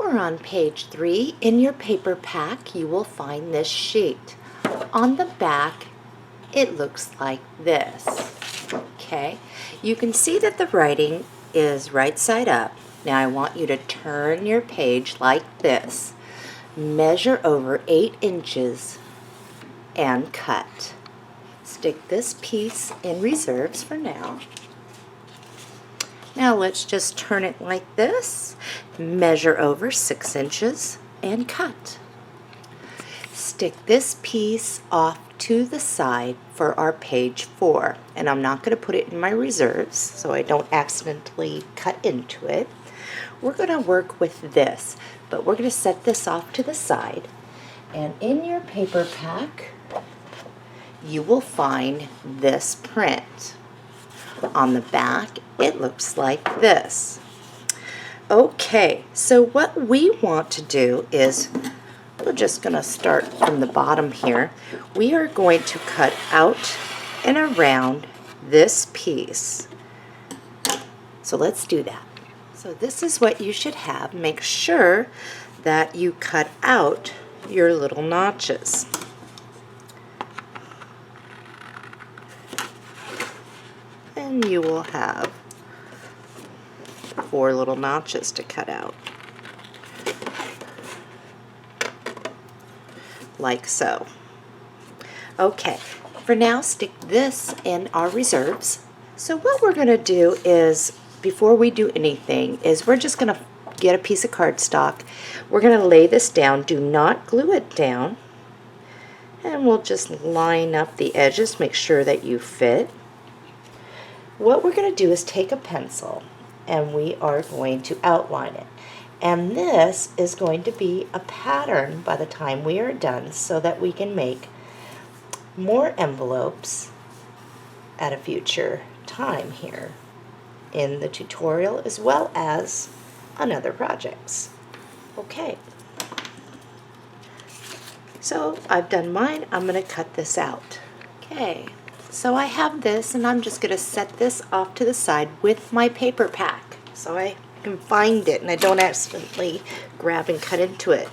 We're on page 3. In your paper pack, you will find this sheet. On the back, it looks like this. Okay, you can see that the writing is right side up. Now I want you to turn your page like this. Measure over 8 inches and cut. Stick this piece in reserves for now. Now let's just turn it like this. Measure over 6 inches and cut. Stick this piece off to the side for our page 4. And I'm not going to put it in my reserves so I don't accidentally cut into it. We're going to work with this, but we're going to set this off to the side. And in your paper pack, you will find this print. On the back, it looks like this. Okay, so what we want to do is, we're just going to start from the bottom here. We are going to cut out and around this piece. So let's do that. So this is what you should have. Make sure that you cut out your little notches. And you will have 4 little notches to cut out. Like so. Okay, for now stick this in our reserves. So what we're going to do is, before we do anything, is we're just going to get a piece of cardstock. We're going to lay this down. Do not glue it down. And we'll just line up the edges, make sure that you fit. What we're going to do is take a pencil and we are going to outline it. And this is going to be a pattern by the time we are done so that we can make more envelopes at a future time here in the tutorial as well as on other projects. Okay. So I've done mine. I'm going to cut this out. Okay. So I have this and I'm just going to set this off to the side with my paper pack so I can find it and I don't accidentally grab and cut into it.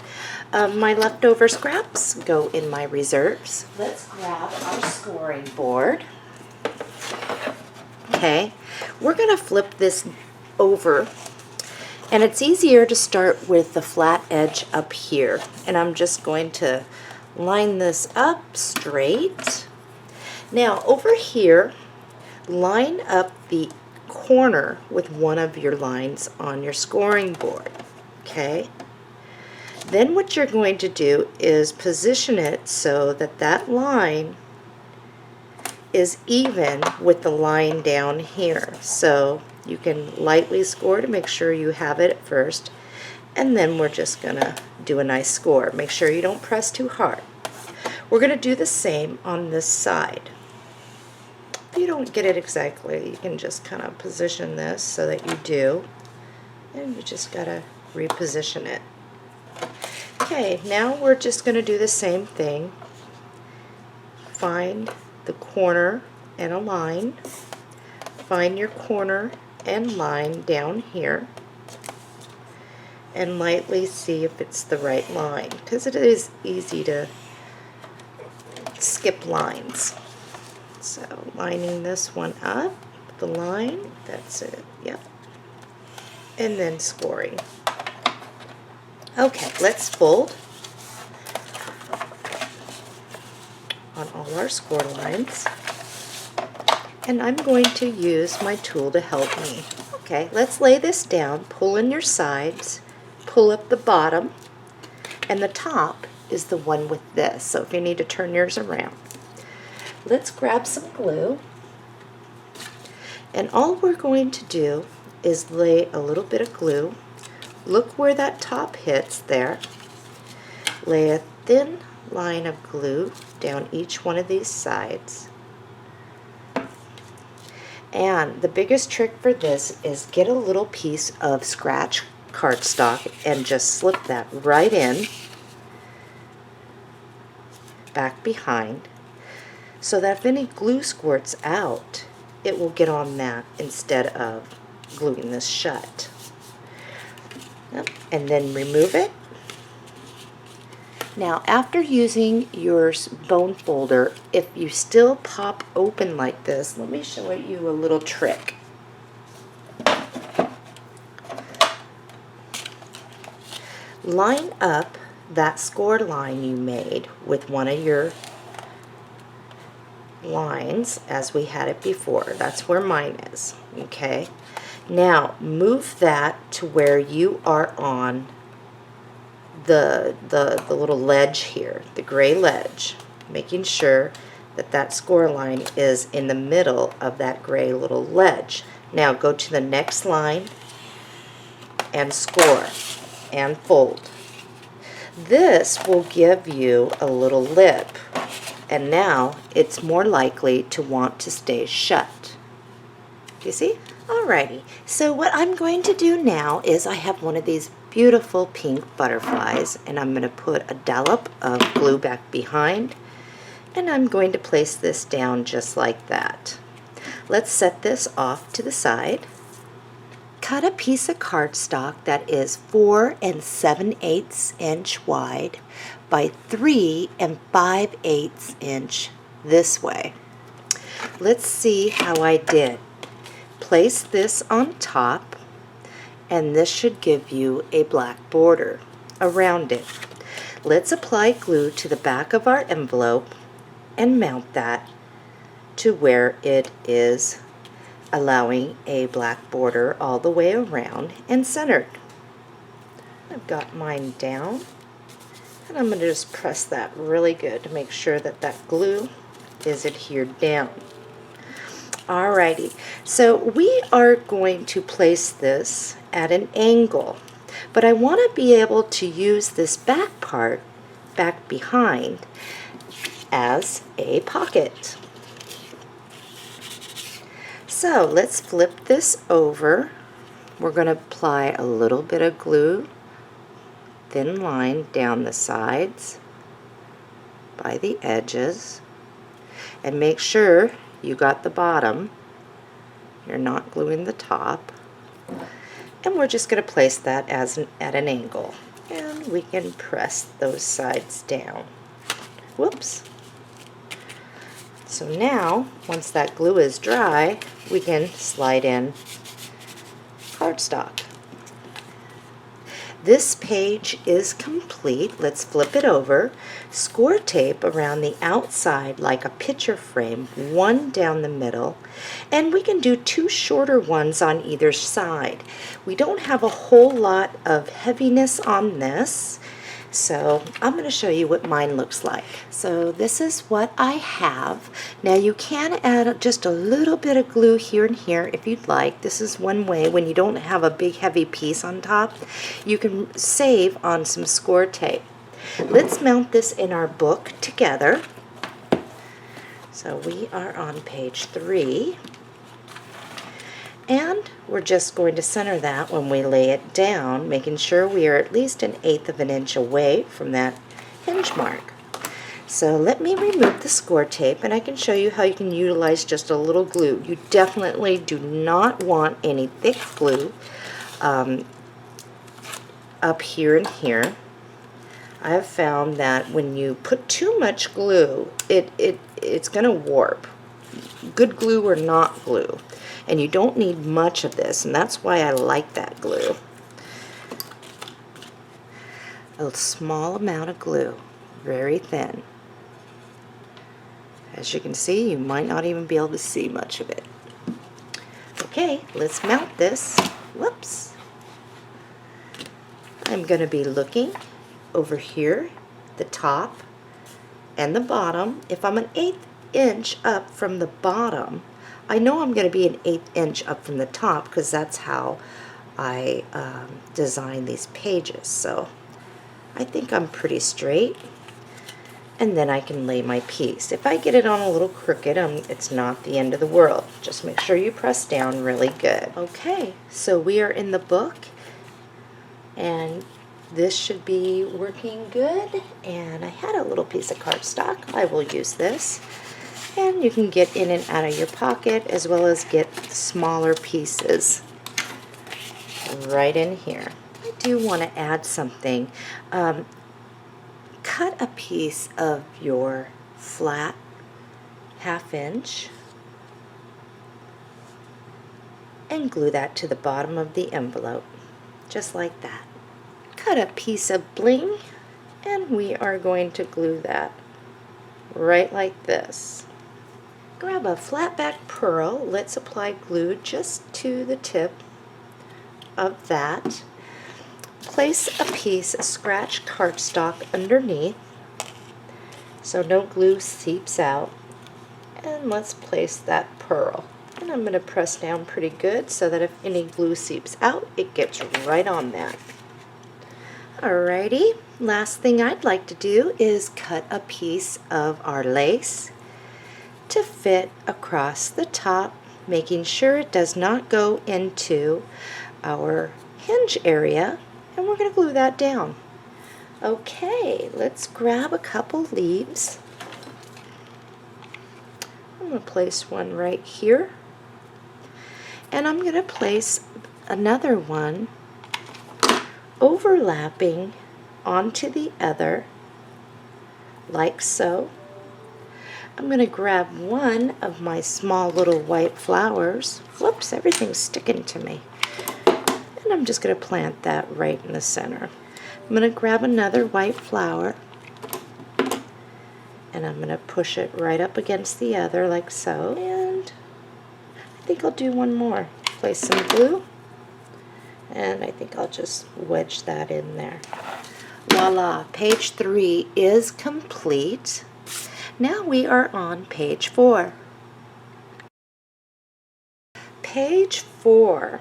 My leftover scraps go in my reserves. Let's grab our scoring board. Okay, we're going to flip this over and it's easier to start with the flat edge up here, and I'm just going to line this up straight. Now over here, line up the corner with one of your lines on your scoring board. Okay, then what you're going to do is position it so that that line is even with the line down here. So you can lightly score to make sure you have it at first, and then we're just gonna do a nice score. Make sure you don't press too hard. We're gonna do the same on this side. If you don't get it exactly, you can just kind of position this so that you do, and you just gotta reposition it. Okay, now we're just gonna do the same thing. Find the corner and a line. Find your corner and line down here and lightly see if it's the right line, because it is easy to skip lines. So lining this one up, the line, that's it, yep. And then scoring. Okay, let's fold on all our score lines. And I'm going to use my tool to help me. Okay, let's lay this down, pull in your sides, pull up the bottom, and the top is the one with this, so if you need to turn yours around. Let's grab some glue, and all we're going to do is lay a little bit of glue. Look where that top hits there. Lay a thin line of glue down each one of these sides. And the biggest trick for this is get a little piece of scratch cardstock and just slip that right in, back behind, so that if any glue squirts out, it will get on that instead of gluing this shut. Yep. And then remove it. Now, after using your bone folder, if you still pop open like this, let me show you a little trick. Line up that score line you made with one of your lines as we had it before. That's where mine is, okay? Now, move that to where you are on the little ledge here, the gray ledge, making sure that that score line is in the middle of that gray little ledge. Now go to the next line and score and fold. This will give you a little lip, and now it's more likely to want to stay shut. You see? Alrighty, so what I'm going to do now is I have one of these beautiful pink butterflies, and I'm going to put a dollop of glue back behind, and I'm going to place this down just like that. Let's set this off to the side. Cut a piece of cardstock that is 4 7/8 inch wide by 3 5/8 inch this way. Let's see how I did. Place this on top, and this should give you a black border around it. Let's apply glue to the back of our envelope and mount that to where it is, allowing a black border all the way around and centered. I've got mine down, and I'm going to just press that really good to make sure that that glue is adhered down. Alrighty, so we are going to place this at an angle, but I want to be able to use this back part back behind as a pocket. So let's flip this over. We're going to apply a little bit of glue, thin line down the sides by the edges, and make sure you got the bottom. You're not gluing the top. And we're just going to place that at an angle. And we can press those sides down. Whoops. So now, once that glue is dry, we can slide in cardstock. This page is complete. Let's flip it over. Score tape around the outside like a picture frame, one down the middle, and we can do 2 shorter ones on either side. We don't have a whole lot of heaviness on this, so I'm going to show you what mine looks like. So this is what I have. Now you can add just a little bit of glue here and here if you'd like. This is one way when you don't have a big heavy piece on top. You can save on some score tape. Let's mount this in our book together. So we are on page 3. And we're just going to center that when we lay it down, making sure we are at least 1/8 of an inch away from that hinge mark. So let me remove the score tape, and I can show you how you can utilize just a little glue. You definitely do not want any thick glue up here and here. I have found that when you put too much glue, it's going to warp. Good glue or not glue. And you don't need much of this, and that's why I like that glue. A small amount of glue, very thin. As you can see, you might not even be able to see much of it. Okay, let's mount this. Whoops. I'm going to be looking over here, the top and the bottom. If I'm 1/8 inch up from the bottom, I know I'm going to be 1/8 inch up from the top because that's how I design these pages. So I think I'm pretty straight, and then I can lay my piece. If I get it on a little crooked, it's not the end of the world. Just make sure you press down really good. Okay, so we are in the book, and this should be working good. And I had a little piece of cardstock. I will use this. And you can get in and out of your pocket, as well as get smaller pieces right in here. I do want to add something. Cut a piece of your flat 1/2 inch and glue that to the bottom of the envelope, just like that. Cut a piece of bling and we are going to glue that right like this. Grab a flat back pearl. Let's apply glue just to the tip of that. Place a piece of scratch cardstock underneath so no glue seeps out. And let's place that pearl. And I'm going to press down pretty good so that if any glue seeps out, it gets right on that. Alrighty, last thing I'd like to do is cut a piece of our lace to fit across the top, making sure it does not go into our hinge area, and we're going to glue that down. Okay, let's grab a couple leaves. I'm going to place one right here, and I'm going to place another one overlapping onto the other, like so. I'm going to grab one of my small little white flowers. Whoops, everything's sticking to me. And I'm just going to plant that right in the center. I'm going to grab another white flower and I'm going to push it right up against the other like so. And I think I'll do one more. Place some glue. And I think I'll just wedge that in there. Voila, page 3 is complete. Now we are on page 4. Page 4.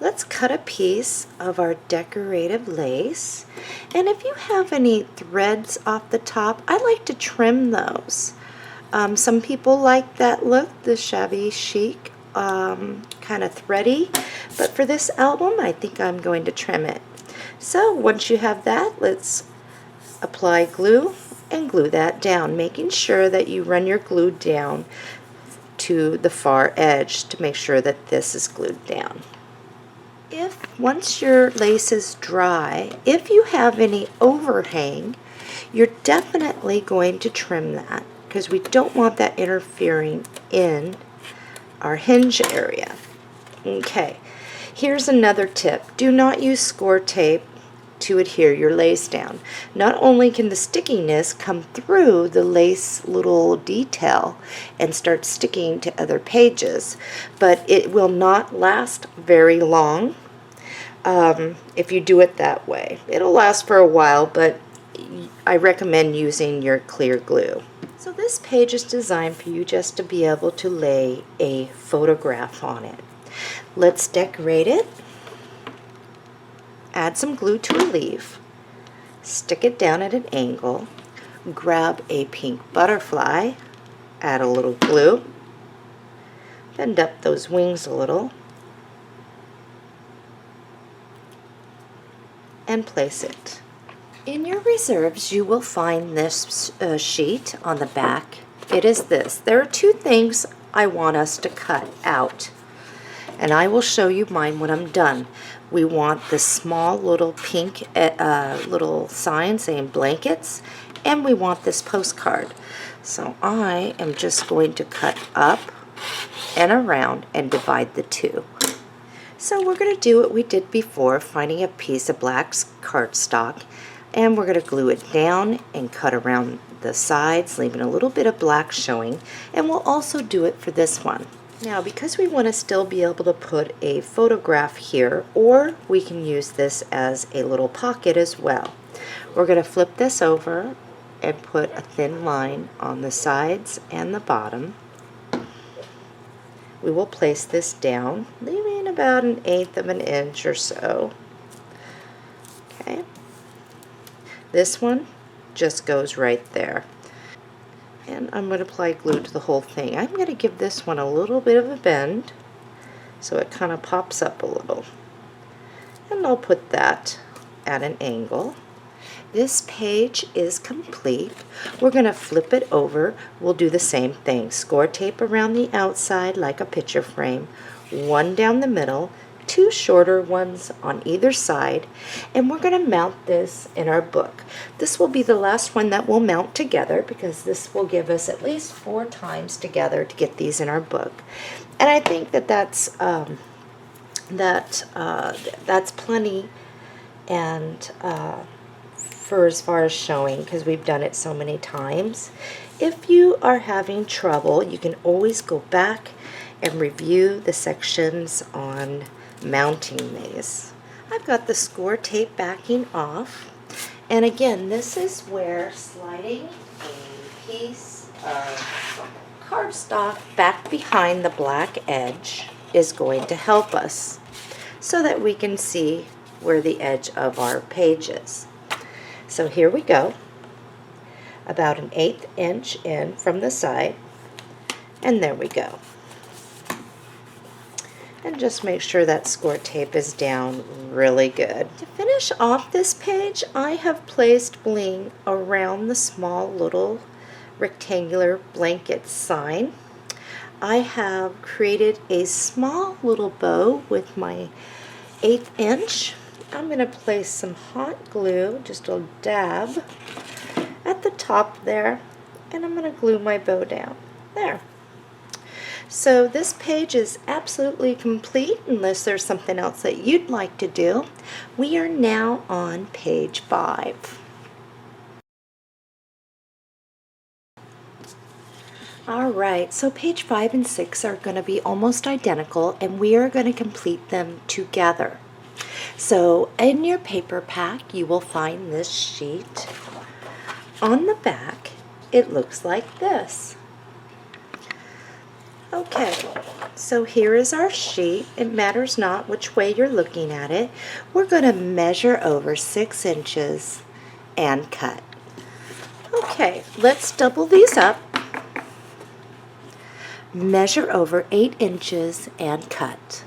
Let's cut a piece of our decorative lace. And if you have any threads off the top, I like to trim those. Some people like that look, the shabby chic, kind of thready, but for this album I think I'm going to trim it. So once you have that, let's apply glue and glue that down, making sure that you run your glue down to the far edge to make sure that this is glued down. Once your lace is dry, if you have any overhang, you're definitely going to trim that because we don't want that interfering in our hinge area. Okay, here's another tip. Do not use score tape to adhere your lace down. Not only can the stickiness come through the lace little detail and start sticking to other pages, but it will not last very long if you do it that way. It'll last for a while, but I recommend using your clear glue. So this page is designed for you just to be able to lay a photograph on it. Let's decorate it. Add some glue to a leaf. Stick it down at an angle. Grab a pink butterfly. Add a little glue. Bend up those wings a little. And place it. In your reserves, you will find this sheet on the back. It is this. There are two things I want us to cut out, and I will show you mine when I'm done. We want the small little pink little sign saying blankets, and we want this postcard. So I am just going to cut up and around and divide the two. So we're going to do what we did before, finding a piece of black cardstock, and we're going to glue it down and cut around the sides, leaving a little bit of black showing, and we'll also do it for this one. Now, because we want to still be able to put a photograph here, or we can use this as a little pocket as well, we're going to flip this over and put a thin line on the sides and the bottom. We will place this down, leaving about 1/8 of an inch or so. Okay. This one just goes right there. And I'm going to apply glue to the whole thing. I'm going to give this one a little bit of a bend so it kind of pops up a little. And I'll put that at an angle. This page is complete. We're going to flip it over. We'll do the same thing. Score tape around the outside like a picture frame. One down the middle. 2 shorter ones on either side, and we're going to mount this in our book. This will be the last one that we'll mount together because this will give us at least 4 times together to get these in our book. And I think that that's plenty, and for as far as showing, because we've done it so many times. If you are having trouble, you can always go back and review the sections on mounting these. I've got the score tape backing off, and again, this is where sliding a piece of cardstock back behind the black edge is going to help us so that we can see where the edge of our page is. So here we go, about an 1/8 inch in from the side, and there we go. And just make sure that score tape is down really good. To finish off this page, I have placed bling around the small little rectangular blanket sign. I have created a small little bow with my 1/8 inch. I'm going to place some hot glue, just a dab, at the top there, and I'm going to glue my bow down there. So this page is absolutely complete unless there's something else that you'd like to do. We are now on page 5. Alright, so page 5 and 6 are going to be almost identical, and we are going to complete them together. So in your paper pack you will find this sheet. On the back it looks like this. Okay, so here is our sheet. It matters not which way you're looking at it. We're going to measure over 6 inches and cut. Okay, let's double these up. Measure over 8 inches and cut.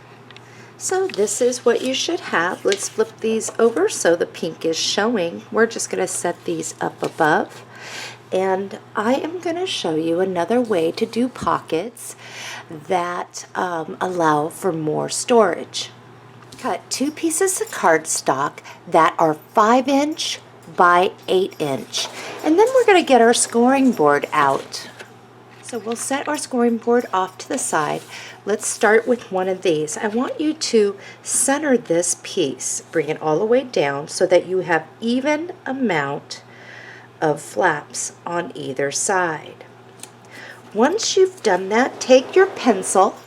So this is what you should have. Let's flip these over so the pink is showing. We're just going to set these up above. And I am going to show you another way to do pockets that allow for more storage. Cut 2 pieces of cardstock that are 5 inch by 8 inch. And then we're going to get our scoring board out. So we'll set our scoring board off to the side. Let's start with one of these. I want you to center this piece, bring it all the way down so that you have even amount of flaps on either side. Once you've done that, take your pencil,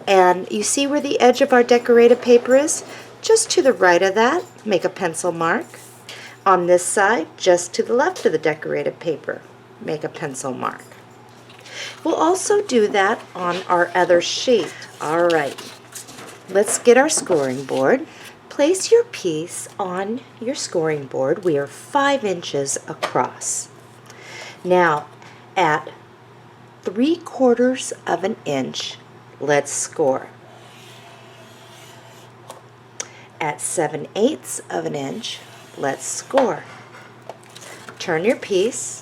and you see where the edge of our decorated paper is? Just to the right of that, make a pencil mark. On this side, just to the left of the decorated paper, make a pencil mark. We'll also do that on our other sheet. Alright, let's get our scoring board. Place your piece on your scoring board. We are 5 inches across. Now, at 3/4 of an inch, let's score. At 7/8 of an inch, let's score. Turn your piece.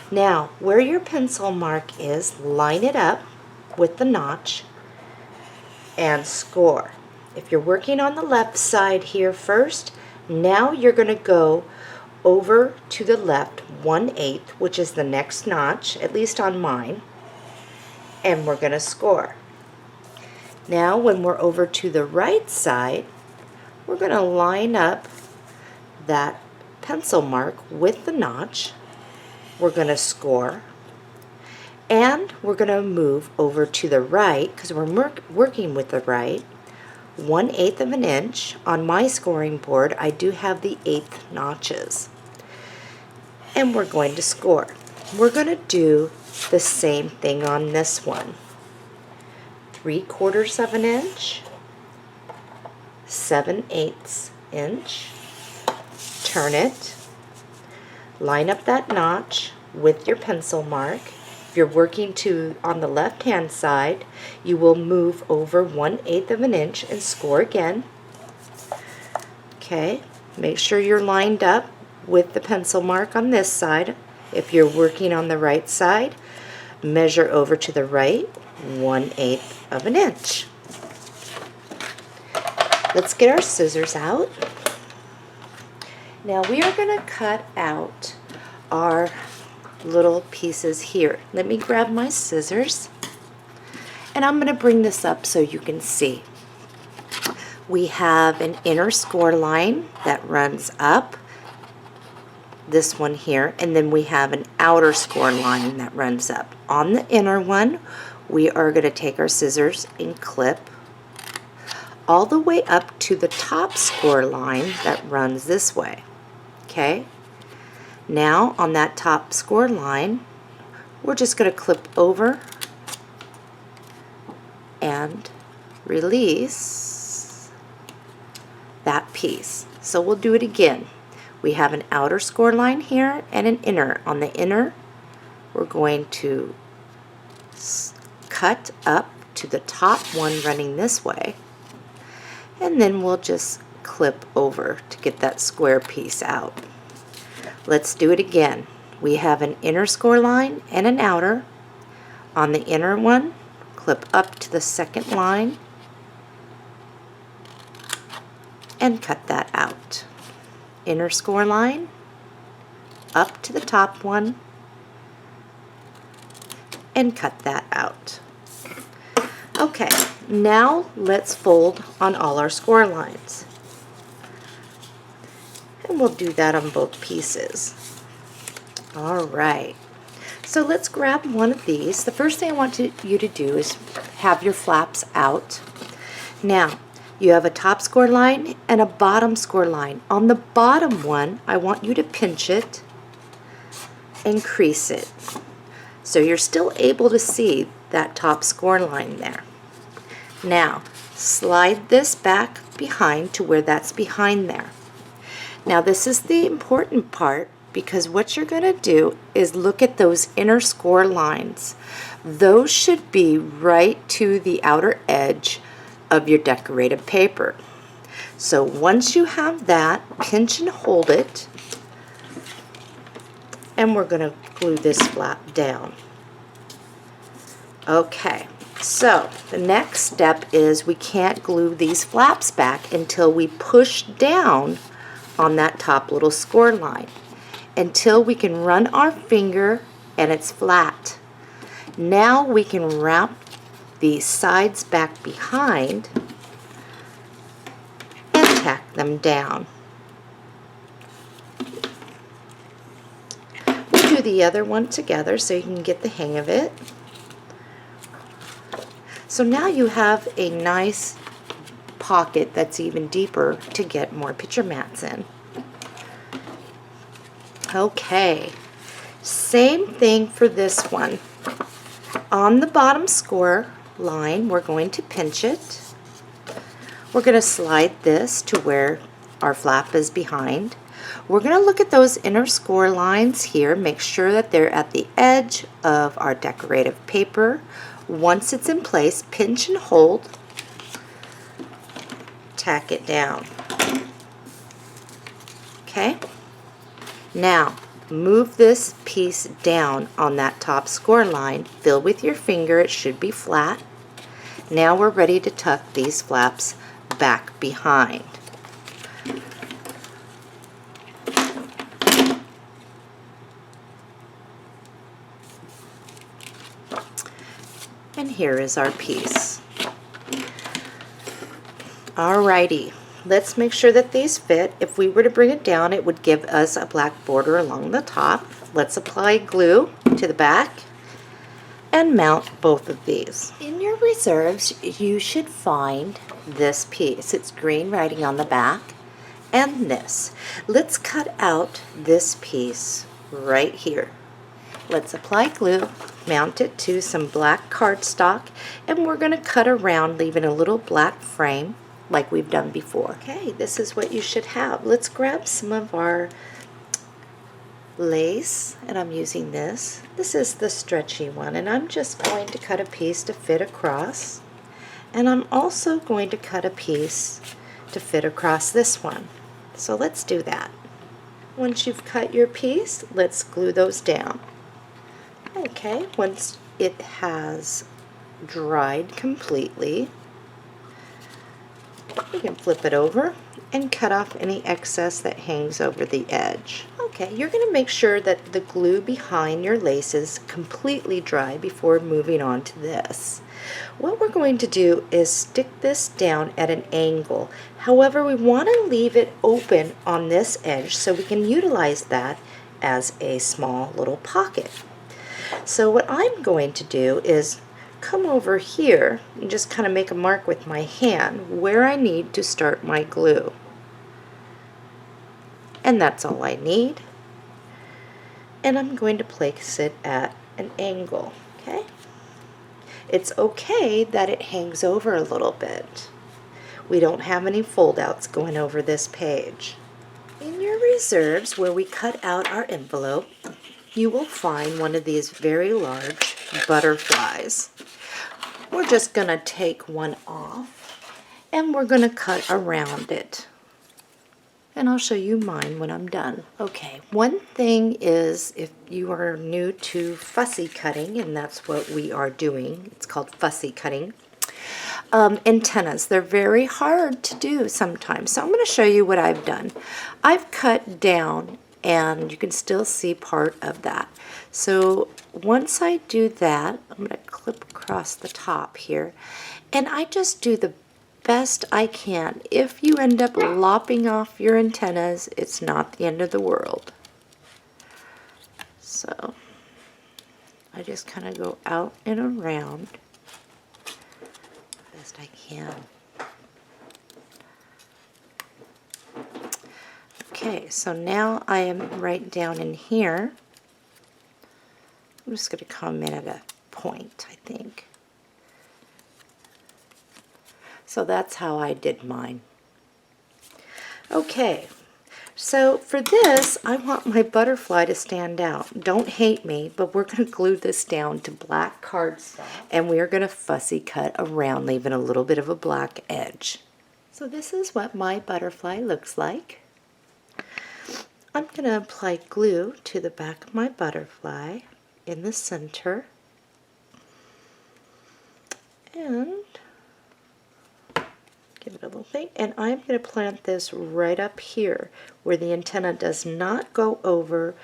Now, where your pencil mark is, line it up with the notch and score. If you're working on the left side here first, now you're going to go over to the left 1/8, which is the next notch, at least on mine, and we're going to score. Now when we're over to the right side, we're going to line up that pencil mark with the notch. We're going to score, and we're going to move over to the right because we're working with the right 1/8 of an inch. On my scoring board I do have the 1/8 notches, and we're going to score. We're going to do the same thing on this one. 3/4 of an inch, 7/8 inch, turn it, line up that notch with your pencil mark. If you're working on the left hand side, you will move over 1/8 of an inch and score again. Okay, make sure you're lined up with the pencil mark on this side. If you're working on the right side, measure over to the right 1/8 of an inch. Let's get our scissors out. Now we are going to cut out our little pieces here. Let me grab my scissors, and I'm going to bring this up so you can see. We have an inner score line that runs up, this one here, and then we have an outer score line that runs up. On the inner one, we are going to take our scissors and clip all the way up to the top score line that runs this way. Okay? Now on that top score line, we're just going to clip over and release that piece. So we'll do it again. We have an outer score line here and an inner. On the inner, we're going to cut up to the top one running this way, and then we'll just clip over to get that square piece out. Let's do it again. We have an inner score line and an outer. On the inner one, clip up to the second line and cut that out. Inner score line, up to the top one, and cut that out. Okay, now let's fold on all our score lines. And we'll do that on both pieces. All right, so let's grab one of these. The first thing I want you to do is have your flaps out. Now, you have a top score line and a bottom score line. On the bottom one, I want you to pinch it and crease it, so you're still able to see that top score line there. Now, slide this back behind to where that's behind there. Now this is the important part, because what you're going to do is look at those inner score lines. Those should be right to the outer edge of your decorative paper. So once you have that, pinch and hold it, and we're going to glue this flap down. Okay, so the next step is we can't glue these flaps back until we push down on that top little score line, until we can run our finger and it's flat. Now we can wrap the sides back behind and tack them down. We'll do the other one together so you can get the hang of it. So now you have a nice pocket that's even deeper to get more picture mats in. Okay, same thing for this one. On the bottom score line, we're going to pinch it. We're going to slide this to where our flap is behind. We're going to look at those inner score lines here, make sure that they're at the edge of our decorative paper. Once it's in place, pinch and hold, tack it down. Okay? Now, move this piece down on that top score line. Fill with your finger, it should be flat. Now we're ready to tuck these flaps back behind. And here is our piece. Alrighty, let's make sure that these fit. If we were to bring it down, it would give us a black border along the top. Let's apply glue to the back and mount both of these. In your reserves, you should find this piece. It's green writing on the back, and this. Let's cut out this piece right here. Let's apply glue, mount it to some black cardstock, and we're going to cut around, leaving a little black frame like we've done before. Okay, this is what you should have. Let's grab some of our lace, and I'm using this. This is the stretchy one, and I'm just going to cut a piece to fit across, and I'm also going to cut a piece to fit across this one. So let's do that. Once you've cut your piece, let's glue those down. Okay, once it has dried completely, You can flip it over and cut off any excess that hangs over the edge. Okay, you're going to make sure that the glue behind your lace is completely dry before moving on to this. What we're going to do is stick this down at an angle. However, we want to leave it open on this edge so we can utilize that as a small little pocket. So what I'm going to do is come over here and just kind of make a mark with my hand where I need to start my glue. And that's all I need. And I'm going to place it at an angle, okay? It's okay that it hangs over a little bit. We don't have any fold-outs going over this page. In your reserves, where we cut out our envelope, you will find one of these very large butterflies. We're just going to take one off and we're going to cut around it. And I'll show you mine when I'm done. Okay, one thing is, if you are new to fussy cutting, and that's what we are doing, it's called fussy cutting, antennas. They're very hard to do sometimes. So I'm going to show you what I've done. I've cut down and you can still see part of that. So once I do that, I'm going to clip across the top here, and I just do the best I can. If you end up lopping off your antennas, it's not the end of the world. So I just kind of go out and around best I can. Okay, so now I am right down in here. I'm just going to come in at a point, I think. So that's how I did mine. Okay, so for this, I want my butterfly to stand out. Don't hate me, but we're going to glue this down to black cardstock, and we are going to fussy cut around, leaving a little bit of a black edge. So this is what my butterfly looks like. I'm going to apply glue to the back of my butterfly in the center, and give it a little thing, and I'm going to plant this right up here where the antenna does not go over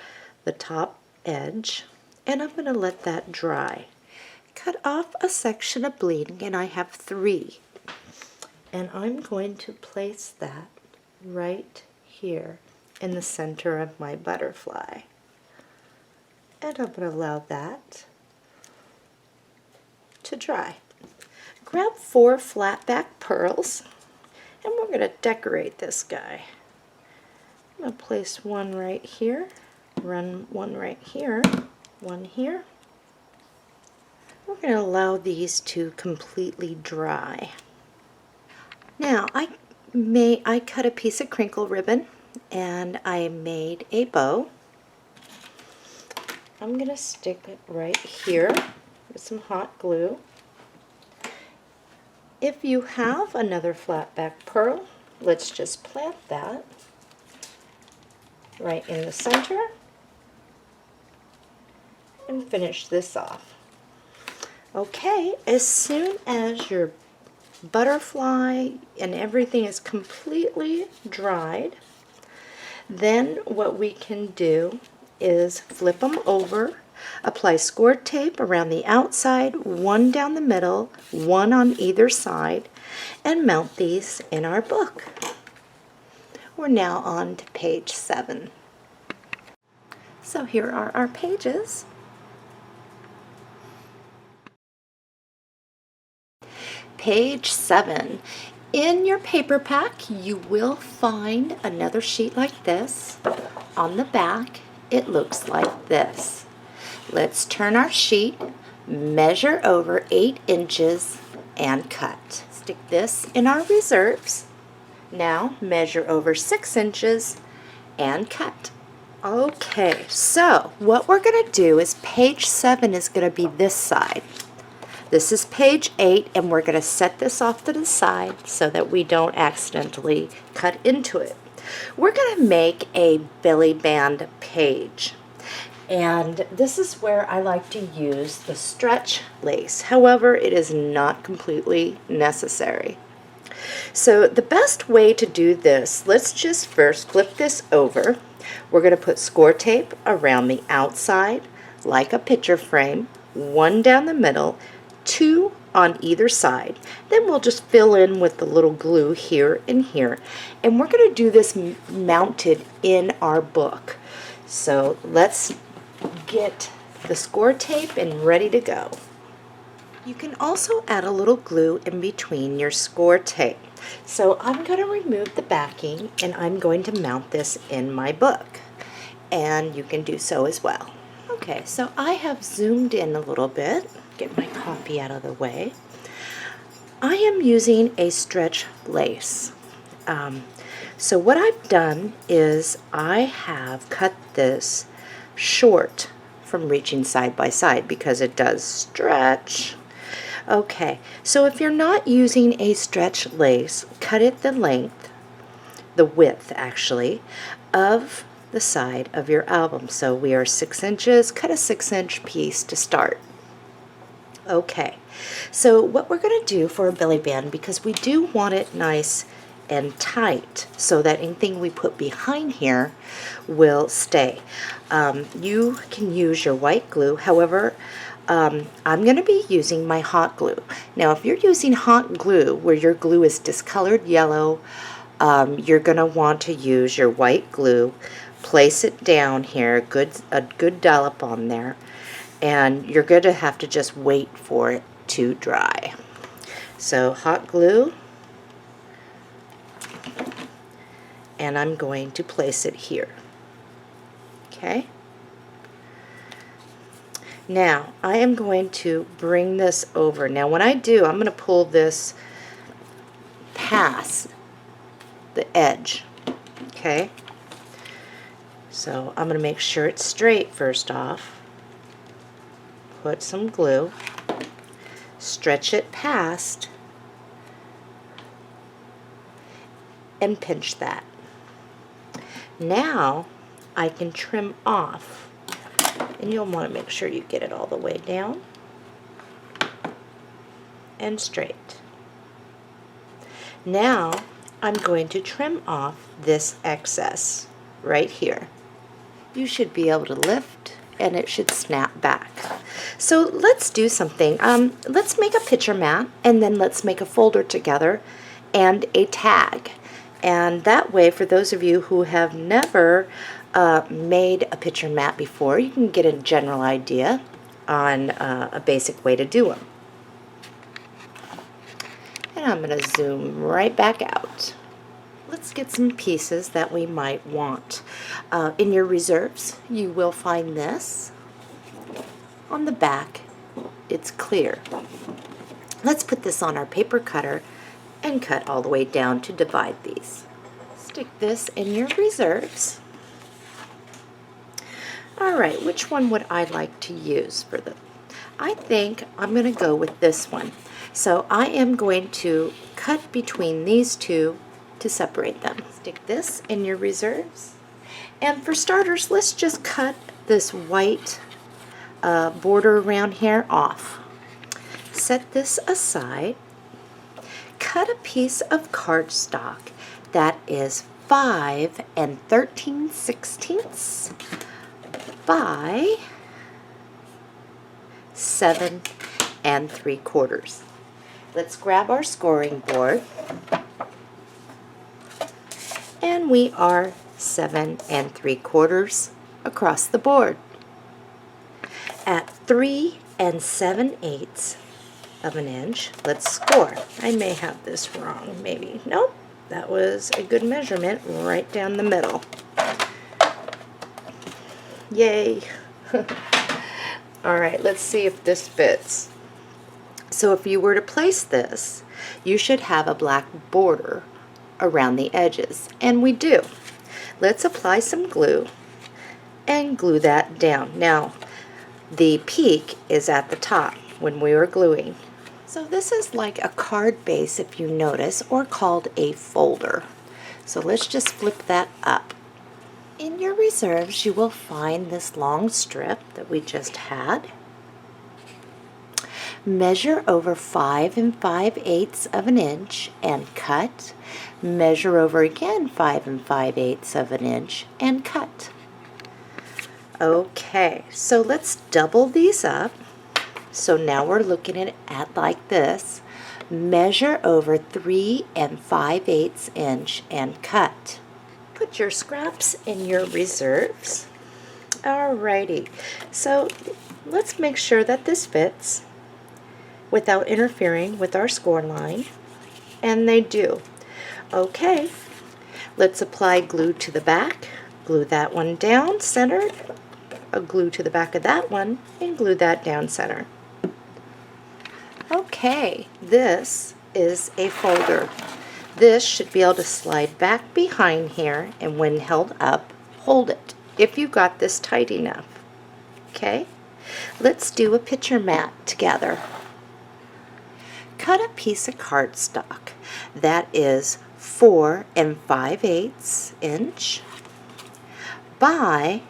the top edge, and I'm going to let that dry. Cut off a section of bleeding, and I have 3, and I'm going to place that right here in the center of my butterfly, and I'm going to allow that to dry. Grab 4 flat back pearls, and we're going to decorate this guy. I'm going to place one right here, run one right here, one here. We're going to allow these to completely dry. Now I cut a piece of crinkle ribbon and I made a bow. I'm going to stick it right here with some hot glue. If you have another flat back pearl, let's just plant that right in the center and finish this off. Okay, as soon as your butterfly and everything is completely dried, then what we can do is flip them over, apply score tape around the outside, one down the middle, one on either side, and mount these in our book. We're now on to page 7. So here are our pages. Page 7. In your paper pack, you will find another sheet like this. On the back, it looks like this. Let's turn our sheet, measure over 8 inches, and cut. Stick this in our reserves. Now measure over 6 inches and cut. Okay, so what we're going to do is page 7 is going to be this side. This is page 8, and we're going to set this off to the side so that we don't accidentally cut into it. We're going to make a belly band page. And this is where I like to use the stretch lace. However, it is not completely necessary. So the best way to do this, let's just first flip this over. We're going to put score tape around the outside like a picture frame, one down the middle, two on either side. Then we'll just fill in with the little glue here and here. And we're going to do this mounted in our book. So let's get the score tape and ready to go. You can also add a little glue in between your score tape. So I'm going to remove the backing and I'm going to mount this in my book. And you can do so as well. Okay, so I have zoomed in a little bit. Get my copy out of the way. I am using a stretch lace. So what I've done is I have cut this short from reaching side by side because it does stretch. Okay, so if you're not using a stretch lace, cut it the width actually, of the side of your album. So we are 6 inches, cut a 6-inch piece to start. Okay, so what we're going to do for a belly band, because we do want it nice and tight so that anything we put behind here will stay. You can use your white glue, however, I'm going to be using my hot glue. Now if you're using hot glue where your glue is discolored yellow, you're going to want to use your white glue, place it down here, a good dollop on there, and you're going to have to just wait for it to dry. So hot glue, and I'm going to place it here. Okay. Now I am going to bring this over. Now when I do, I'm going to pull this past the edge. Okay. So I'm going to make sure it's straight first off. Put some glue, stretch it past, and pinch that. Now I can trim off, and you'll want to make sure you get it all the way down and straight. Now I'm going to trim off this excess right here. You should be able to lift and it should snap back. So let's do something. Let's make a picture mat, and then let's make a folder together and a tag. And that way, for those of you who have never made a picture mat before, you can get a general idea on a basic way to do them. And I'm going to zoom right back out. Let's get some pieces that we might want. In your reserves, you will find this. On the back, it's clear. Let's put this on our paper cutter and cut all the way down to divide these. Stick this in your reserves. Alright, which one would I like to use for the... I think I'm going to go with this one. So I am going to cut between these two to separate them. Stick this in your reserves. And for starters, let's just cut this white border around here off. Set this aside. Cut a piece of cardstock that is 5 13/16 by 7 3/4. Let's grab our scoring board, and we are 7 3/4 across the board. At 3 7/8 of an inch, let's score. I may have this wrong, maybe. Nope, that was a good measurement right down the middle. Yay! Alright, let's see if this fits. So if you were to place this, you should have a black border around the edges, and we do. Let's apply some glue and glue that down. Now, the peak is at the top when we were gluing. So this is like a card base, if you notice, or called a folder. So let's just flip that up. In your reserves, you will find this long strip that we just had. Measure over 5 5/8 of an inch and cut. Measure over again 5 5/8 of an inch and cut. Okay, so let's double these up. So now we're looking at it like this. Measure over 3 5/8 inch and cut. Put your scraps in your reserves. Alrighty, so let's make sure that this fits without interfering with our score line, and they do. Okay, let's apply glue to the back. Glue that one down centered, glue to the back of that one, and glue that down center. Okay, this is a folder. This should be able to slide back behind here, and when held up, hold it, if you got this tight enough. Okay, let's do a picture mat together. Cut a piece of cardstock that is 4 5/8 inch by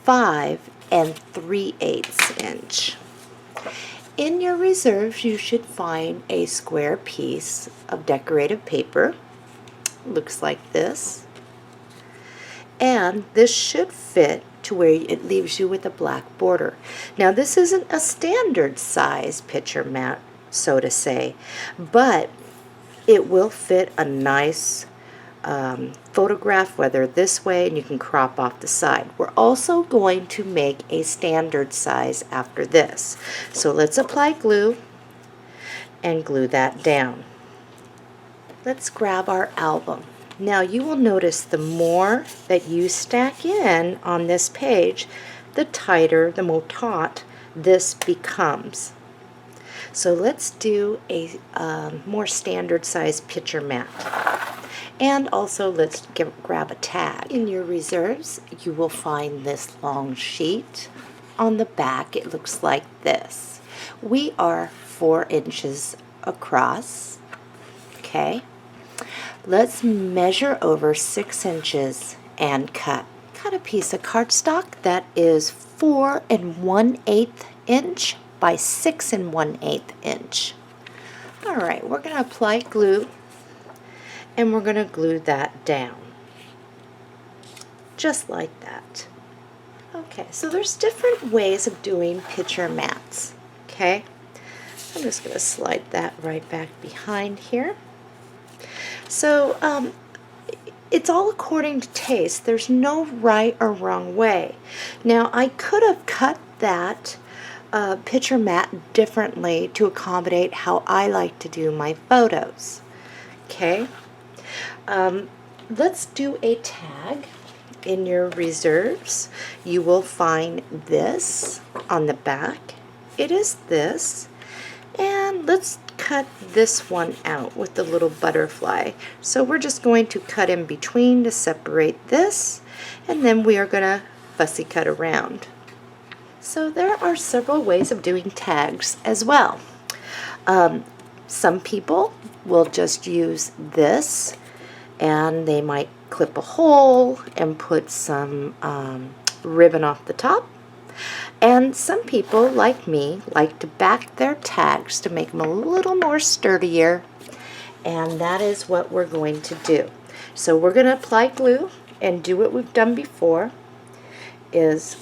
5 3/8 inch. In your reserves, you should find a square piece of decorative paper. Looks like this. And this should fit to where it leaves you with a black border. Now, this isn't a standard size picture mat, so to say, but it will fit a nice photograph, whether this way, and you can crop off the side. We're also going to make a standard size after this. So let's apply glue and glue that down. Let's grab our album. Now you will notice the more that you stack in on this page, the tighter, the more taut this becomes. So let's do a more standard size picture mat. And also let's grab a tag. In your reserves, you will find this long sheet. On the back, it looks like this. We are 4 inches across. Okay. Let's measure over 6 inches and cut. Cut a piece of cardstock that is 4 1/8 inch by 6 1/8 inch. All right, we're going to apply glue, and we're going to glue that down, just like that. Okay, so there's different ways of doing picture mats. Okay, I'm just going to slide that right back behind here. So it's all according to taste. There's no right or wrong way. Now, I could have cut that picture mat differently to accommodate how I like to do my photos. Okay. Let's do a tag. In your reserves, you will find this on the back. It is this. And let's cut this one out with the little butterfly. So we're just going to cut in between to separate this, and then we are going to fussy cut around. So there are several ways of doing tags as well. Some people will just use this, and they might clip a hole and put some ribbon off the top. And some people, like me, like to back their tags to make them a little more sturdier, and that is what we're going to do. So we're going to apply glue and do what we've done before, is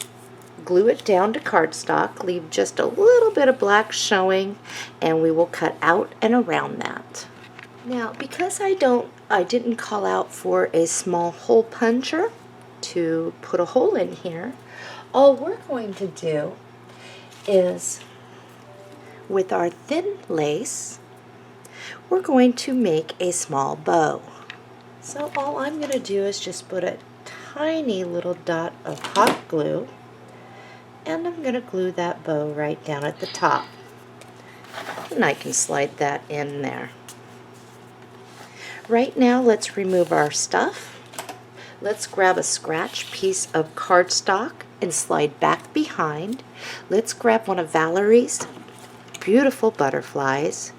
glue it down to cardstock, leave just a little bit of black showing, and we will cut out and around that. Now, because I didn't call out for a small hole puncher to put a hole in here, all we're going to do is, with our thin lace, we're going to make a small bow. So all I'm going to do is just put a tiny little dot of hot glue, and I'm going to glue that bow right down at the top. And I can slide that in there. Right now, let's remove our stuff. Let's grab a scratch piece of cardstock and slide back behind. Let's grab one of Valerie's beautiful butterflies,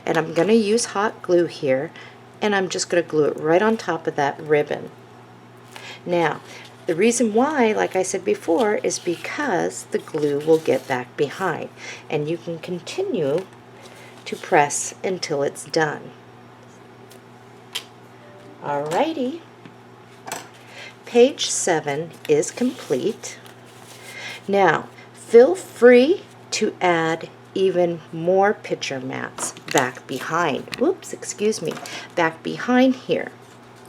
and I'm going to use hot glue here, and I'm just going to glue it right on top of that ribbon. Now, The reason why, like I said before, is because the glue will get back behind, and you can continue to press until it's done. Alrighty, page 7 is complete. Now, feel free to add even more picture mats back behind. Whoops, excuse me, back behind here.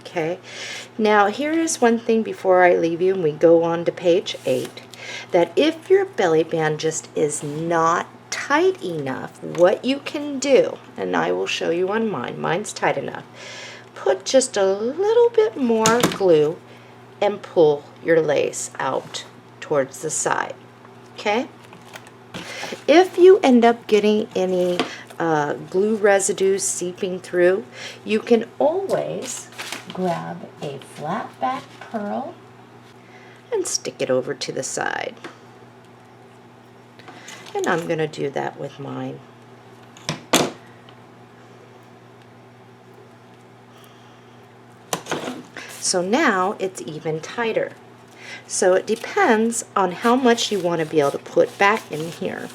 Okay, now here is one thing before I leave you and we go on to page 8, that if your belly band just is not tight enough, what you can do, and I will show you on mine, mine's tight enough, put just a little bit more glue and pull your lace out towards the side. Okay? If you end up getting any glue residue seeping through, you can always grab a flat back pearl and stick it over to the side. And I'm going to do that with mine. So now it's even tighter. So it depends on how much you want to be able to put back in here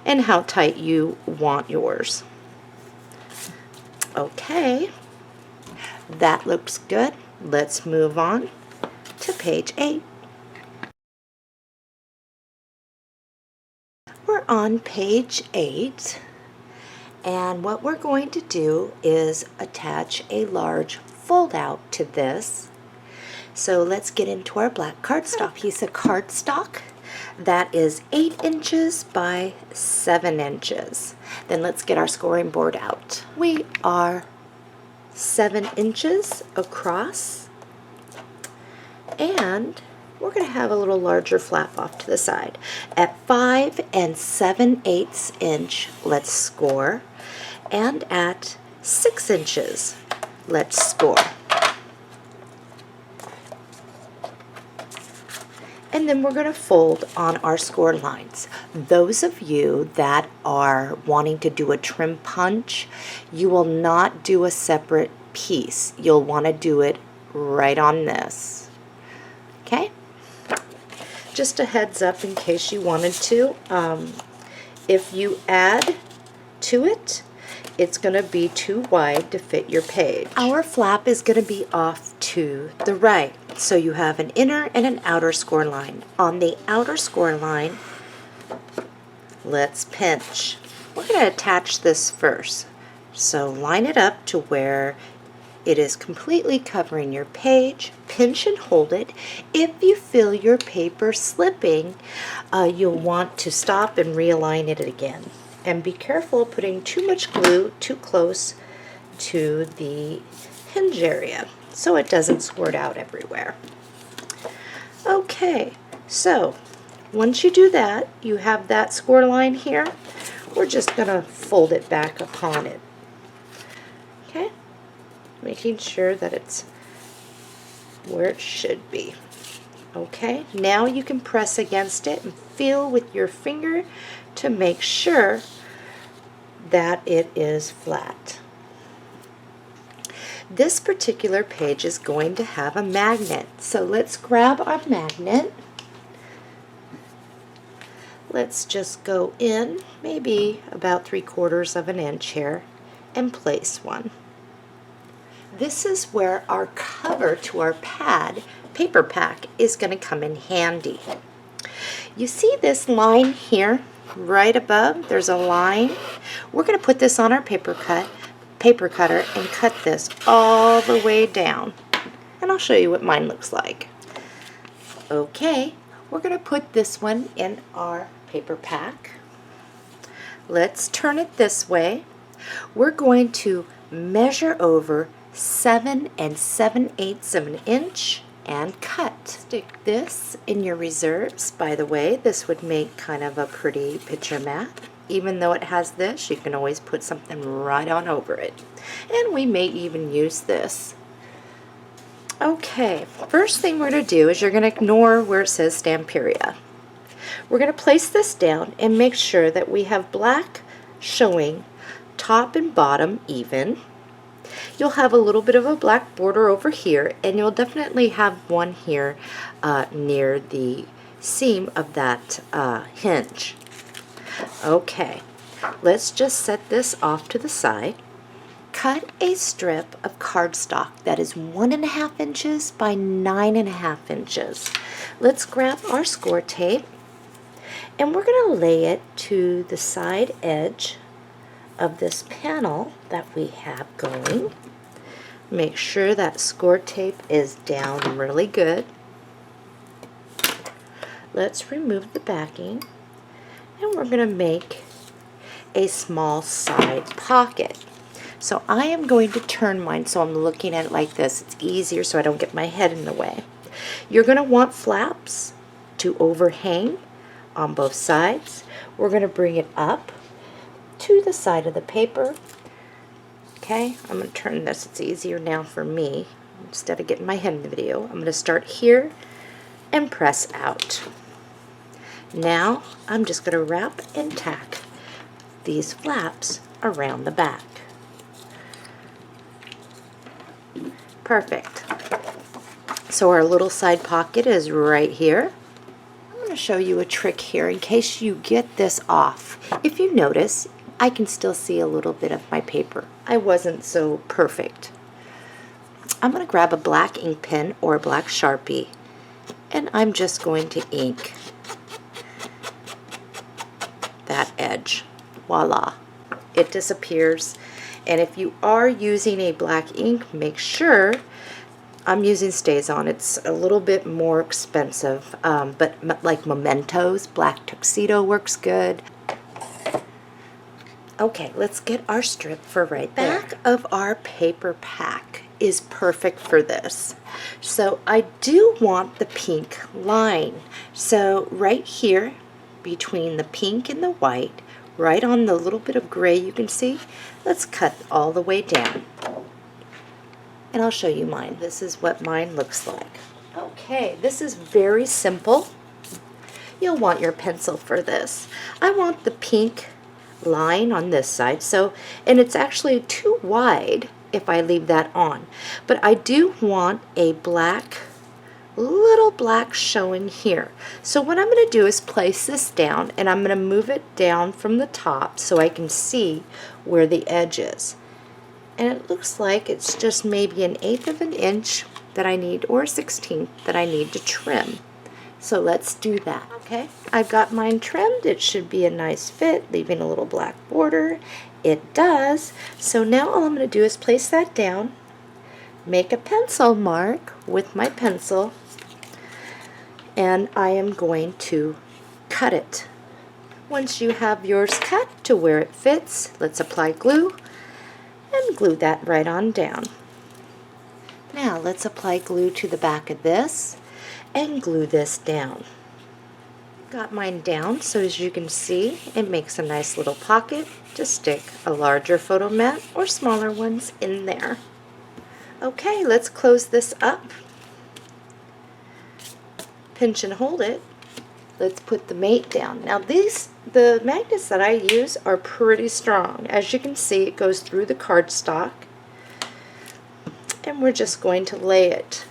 and how tight you want yours. Okay, that looks good. Let's move on to page 8. We're on page 8, and what we're going to do is attach a large fold out to this. So let's get into our black cardstock. Piece of cardstock that is 8 inches by 7 inches. Then let's get our scoring board out. We are 7 inches across, and we're going to have a little larger flap off to the side. At 5 7/8 inch, let's score, and at 6 inches, let's score. And then we're going to fold on our score lines. Those of you that are wanting to do a trim punch, you will not do a separate piece. You'll want to do it right on this. Okay? Just a heads up in case you wanted to. If you add to it, it's going to be too wide to fit your page. Our flap is going to be off to the right. So you have an inner and an outer score line. On the outer score line, let's pinch. We're going to attach this first. So line it up to where it is completely covering your page. Pinch and hold it. If you feel your paper slipping, you'll want to stop and realign it again. And be careful of putting too much glue too close to the hinge area so it doesn't squirt out everywhere. Okay, so once you do that, you have that score line here. We're just going to fold it back upon it. Okay, making sure that it's where it should be. Okay, now you can press against it and feel with your finger to make sure that it is flat. This particular page is going to have a magnet, so let's grab our magnet. Let's just go in maybe about 3/4 of an inch here and place one. This is where our cover to our pad paper pack is going to come in handy. You see this line here right above? There's a line. We're going to put this on our paper cutter and cut this all the way down. And I'll show you what mine looks like. Okay, we're going to put this one in our paper pack. Let's turn it this way. We're going to measure over 7 7/8 of an inch and cut. Stick this in your reserves. By the way, this would make kind of a pretty picture mat. Even though it has this, you can always put something right on over it. And we may even use this. Okay, first thing we're going to do is you're going to ignore where it says Stamperia. We're going to place this down and make sure that we have black showing top and bottom even. You'll have a little bit of a black border over here, and you'll definitely have one here near the seam of that hinge. Okay, let's just set this off to the side. Cut a strip of cardstock that is 1.5 inches by 9.5 inches. Let's grab our score tape, and we're going to lay it to the side edge of this panel that we have going. Make sure that score tape is down really good. Let's remove the backing, and we're going to make a small side pocket. So I am going to turn mine so I'm looking at it like this. It's easier so I don't get my head in the way. You're going to want flaps to overhang on both sides. We're going to bring it up to the side of the paper. Okay, I'm going to turn this. It's easier now for me. Instead of getting my head in the video, I'm going to start here and press out. Now I'm just going to wrap and tack these flaps around the back. Perfect. So our little side pocket is right here. I'm going to show you a trick here in case you get this off. If you notice, I can still see a little bit of my paper. I wasn't so perfect. I'm going to grab a black ink pen or a black Sharpie, and I'm just going to ink that edge. Voila. It disappears. And if you are using a black ink, make sure, I'm using StazOn. It's a little bit more expensive, but like Mementos, black tuxedo works good. Okay, let's get our strip for right there. Back of our paper pack is perfect for this. So I do want the pink line. So right here, between the pink and the white, right on the little bit of gray you can see, let's cut all the way down. And I'll show you mine. This is what mine looks like. Okay, this is very simple. You'll want your pencil for this. I want the pink line on this side, and it's actually too wide if I leave that on. But I do want a little black showing here. So what I'm going to do is place this down, and I'm going to move it down from the top so I can see where the edge is. And it looks like it's just maybe 1/8 of an inch that I need, or 1/16 that I need to trim. So let's do that. Okay, I've got mine trimmed. It should be a nice fit, leaving a little black border. It does. So now all I'm going to do is place that down, make a pencil mark with my pencil, and I am going to cut it. Once you have yours cut to where it fits, let's apply glue and glue that right on down. Now let's apply glue to the back of this and glue this down. Got mine down, so as you can see, it makes a nice little pocket to stick a larger photo mat or smaller ones in there. Okay, let's close this up. Pinch and hold it. Let's put the mate down. Now the magnets that I use are pretty strong. As you can see, it goes through the cardstock, and we're just going to lay it.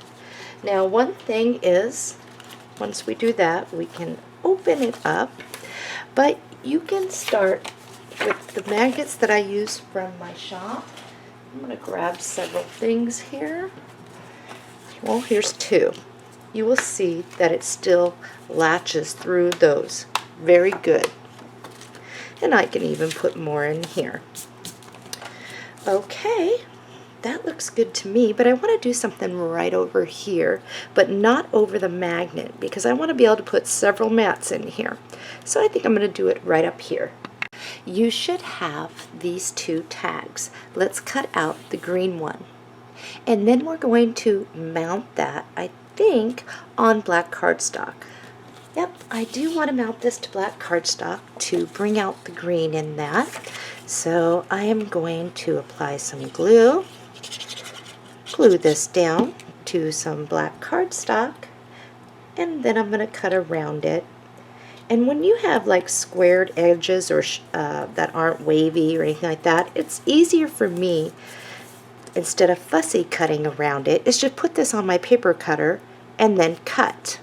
Now one thing is, once we do that, we can open it up, but you can start with the magnets that I use from my shop. I'm going to grab several things here. Well, here's 2. You will see that it still latches through those. Very good. And I can even put more in here. Okay, that looks good to me, but I want to do something right over here, but not over the magnet, because I want to be able to put several mats in here. So I think I'm going to do it right up here. You should have these 2 tags. Let's cut out the green one. And then we're going to mount that, I think, on black cardstock. Yep, I do want to mount this to black cardstock to bring out the green in that. So I am going to apply some glue, glue this down to some black cardstock, and then I'm going to cut around it. And when you have like squared edges or that aren't wavy or anything like that, it's easier for me instead of fussy cutting around it, is just put this on my paper cutter and then cut.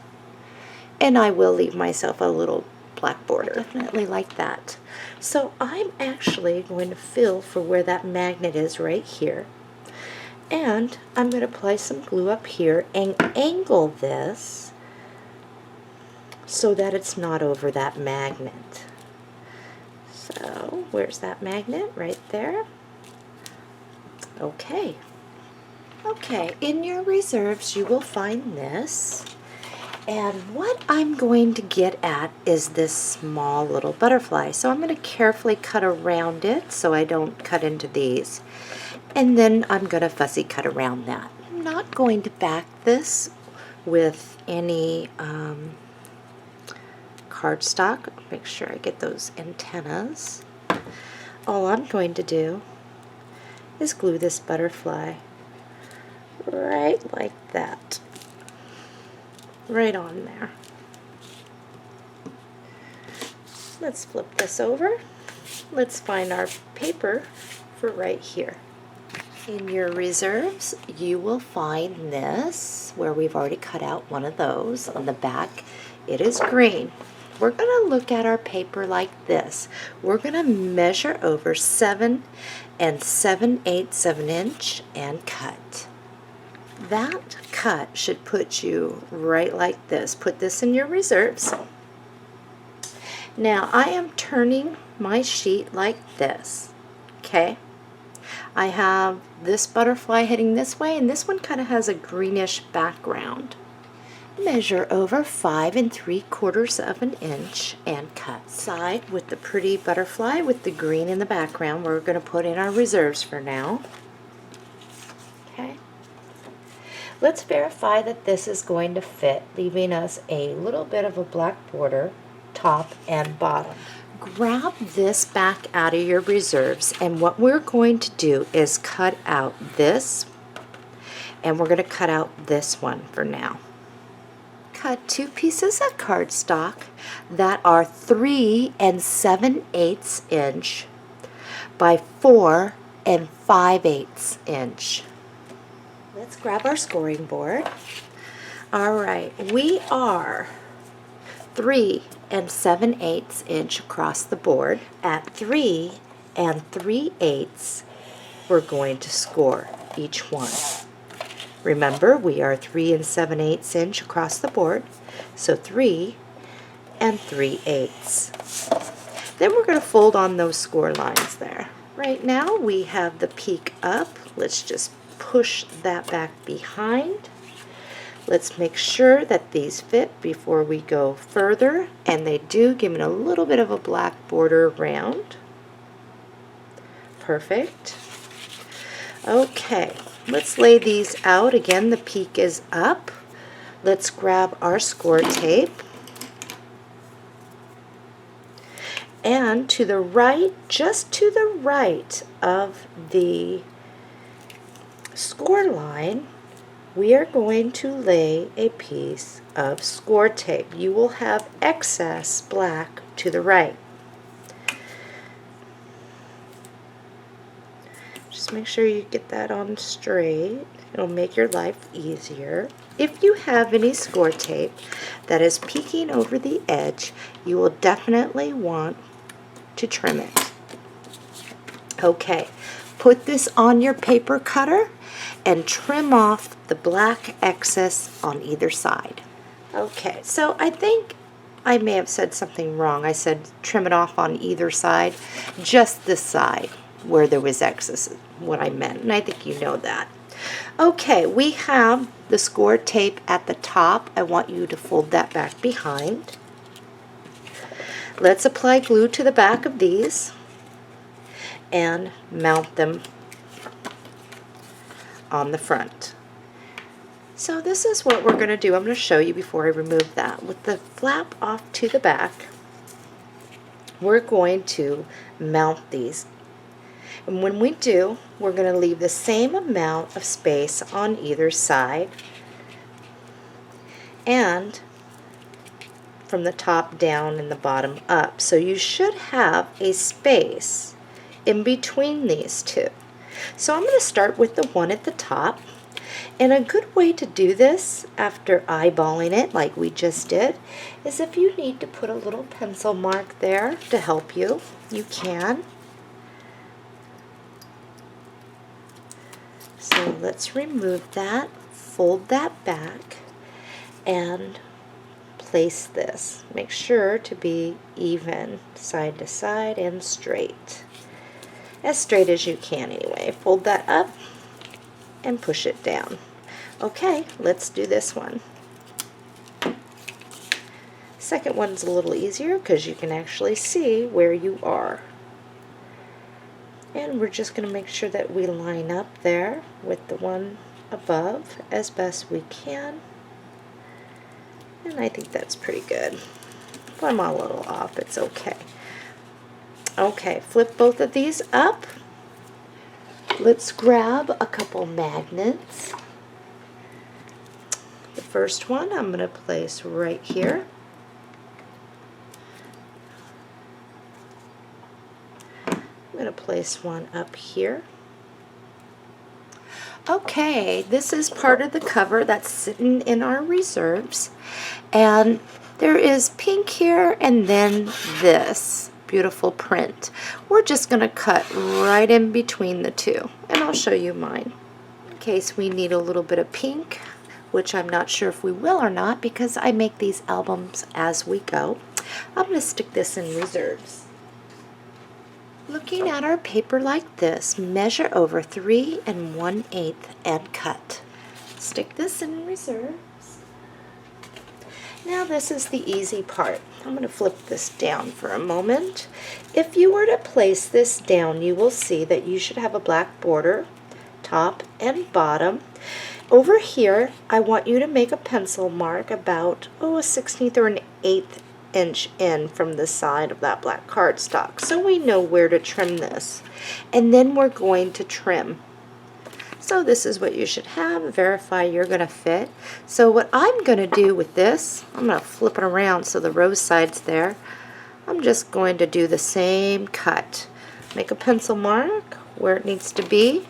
And I will leave myself a little black border. I definitely like that. So I'm actually going to fill for where that magnet is right here. And I'm going to apply some glue up here and angle this so that it's not over that magnet. So where's that magnet? Right there. Okay. Okay, in your reserves you will find this. And what I'm going to get at is this small little butterfly. So I'm going to carefully cut around it so I don't cut into these. And then I'm going to fussy cut around that. I'm not going to back this with any cardstock. Make sure I get those antennas. All I'm going to do is glue this butterfly right like that. Right on there. Let's flip this over. Let's find our paper for right here. In your reserves, you will find this, where we've already cut out one of those. On the back, it is green. We're going to look at our paper like this. We're going to measure over 7 7/8 of an inch and cut. That cut should put you right like this. Put this in your reserves. Now I am turning my sheet like this. Okay? I have this butterfly heading this way, and this one kind of has a greenish background. Measure over 5 3/4 of an inch and cut. Side with the pretty butterfly with the green in the background. We're going to put in our reserves for now. Okay. Let's verify that this is going to fit, leaving us a little bit of a black border, top and bottom. Grab this back out of your reserves, and what we're going to do is cut out this, and we're going to cut out this one for now. Cut 2 pieces of cardstock that are 3 7/8 inch by 4 5/8 inch. Let's grab our scoring board. All right, we are 3 7/8 inch across the board. At 3 3/8, we're going to score each one. Remember, we are 3 7/8 inch across the board, so 3 3/8. Then we're going to fold on those score lines there. Right now we have the peak up. Let's just push that back behind. Let's make sure that these fit before we go further, and they do, giving a little bit of a black border around. Perfect. Okay, let's lay these out. Again, the peak is up. Let's grab our score tape. And to the right, just to the right of the score line, we are going to lay a piece of score tape. You will have excess black to the right. Just make sure you get that on straight. It'll make your life easier. If you have any score tape that is peeking over the edge, you will definitely want to trim it. Okay, put this on your paper cutter and trim off the black excess on either side. Okay, so I think I may have said something wrong. I said trim it off on either side, just this side where there was excess is what I meant, and I think you know that. Okay, we have the score tape at the top. I want you to fold that back behind. Let's apply glue to the back of these and mount them on the front. So this is what we're going to do. I'm going to show you before I remove that. With the flap off to the back, we're going to mount these. And when we do, we're going to leave the same amount of space on either side, and from the top down and the bottom up. So you should have a space in between these two. So I'm going to start with the one at the top. And a good way to do this after eyeballing it like we just did is if you need to put a little pencil mark there to help you, you can. So let's remove that, fold that back, and place this. Make sure to be even, side to side and straight. As straight as you can anyway. Fold that up and push it down. Okay, let's do this one. Second one's a little easier because you can actually see where you are. And we're just going to make sure that we line up there with the one above as best we can. And I think that's pretty good. If I'm a little off, it's okay. Okay, flip both of these up. Let's grab a couple magnets. The first one I'm going to place right here. I'm going to place one up here. Okay, this is part of the cover that's sitting in our reserves. And there is pink here and then this beautiful print. We're just going to cut right in between the two. And I'll show you mine. In case we need a little bit of pink, which I'm not sure if we will or not because I make these albums as we go. I'm going to stick this in reserves. Looking at our paper like this, measure over 3 1/8 and cut. Stick this in reserves. Now this is the easy part. I'm going to flip this down for a moment. If you were to place this down, you will see that you should have a black border, top and bottom. Over here, I want you to make a pencil mark about, a 1/16 or an 1/8 inch in from the side of that black cardstock so we know where to trim this. And then we're going to trim. So this is what you should have. Verify you're going to fit. So what I'm going to do with this, I'm going to flip it around so the rose side's there. I'm just going to do the same cut. Make a pencil mark where it needs to be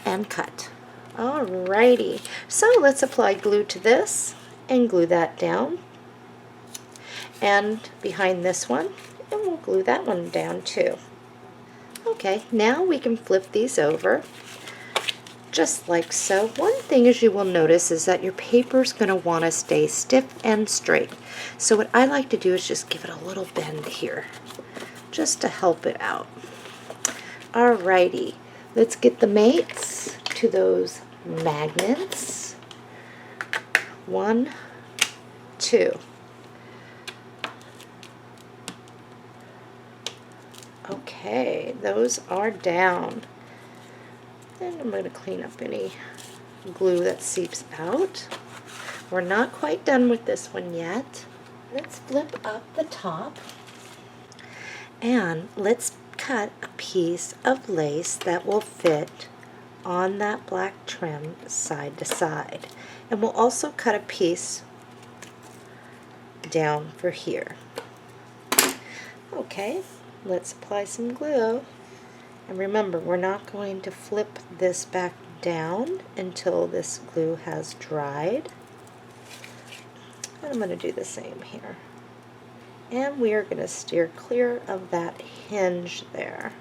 and cut. Alrighty, so let's apply glue to this and glue that down. And behind this one, and we'll glue that one down too. Okay, now we can flip these over just like so. One thing as you will notice is that your paper is going to want to stay stiff and straight. So what I like to do is just give it a little bend here just to help it out. Alrighty, let's get the mates to those magnets. 1, 2. Okay, those are down. And I'm going to clean up any glue that seeps out. We're not quite done with this one yet. Let's flip up the top and let's cut a piece of lace that will fit on that black trim side to side. And we'll also cut a piece down for here. Okay. Let's apply some glue. And remember, we're not going to flip this back down until this glue has dried. And I'm going to do the same here. And we are going to steer clear of that hinge there.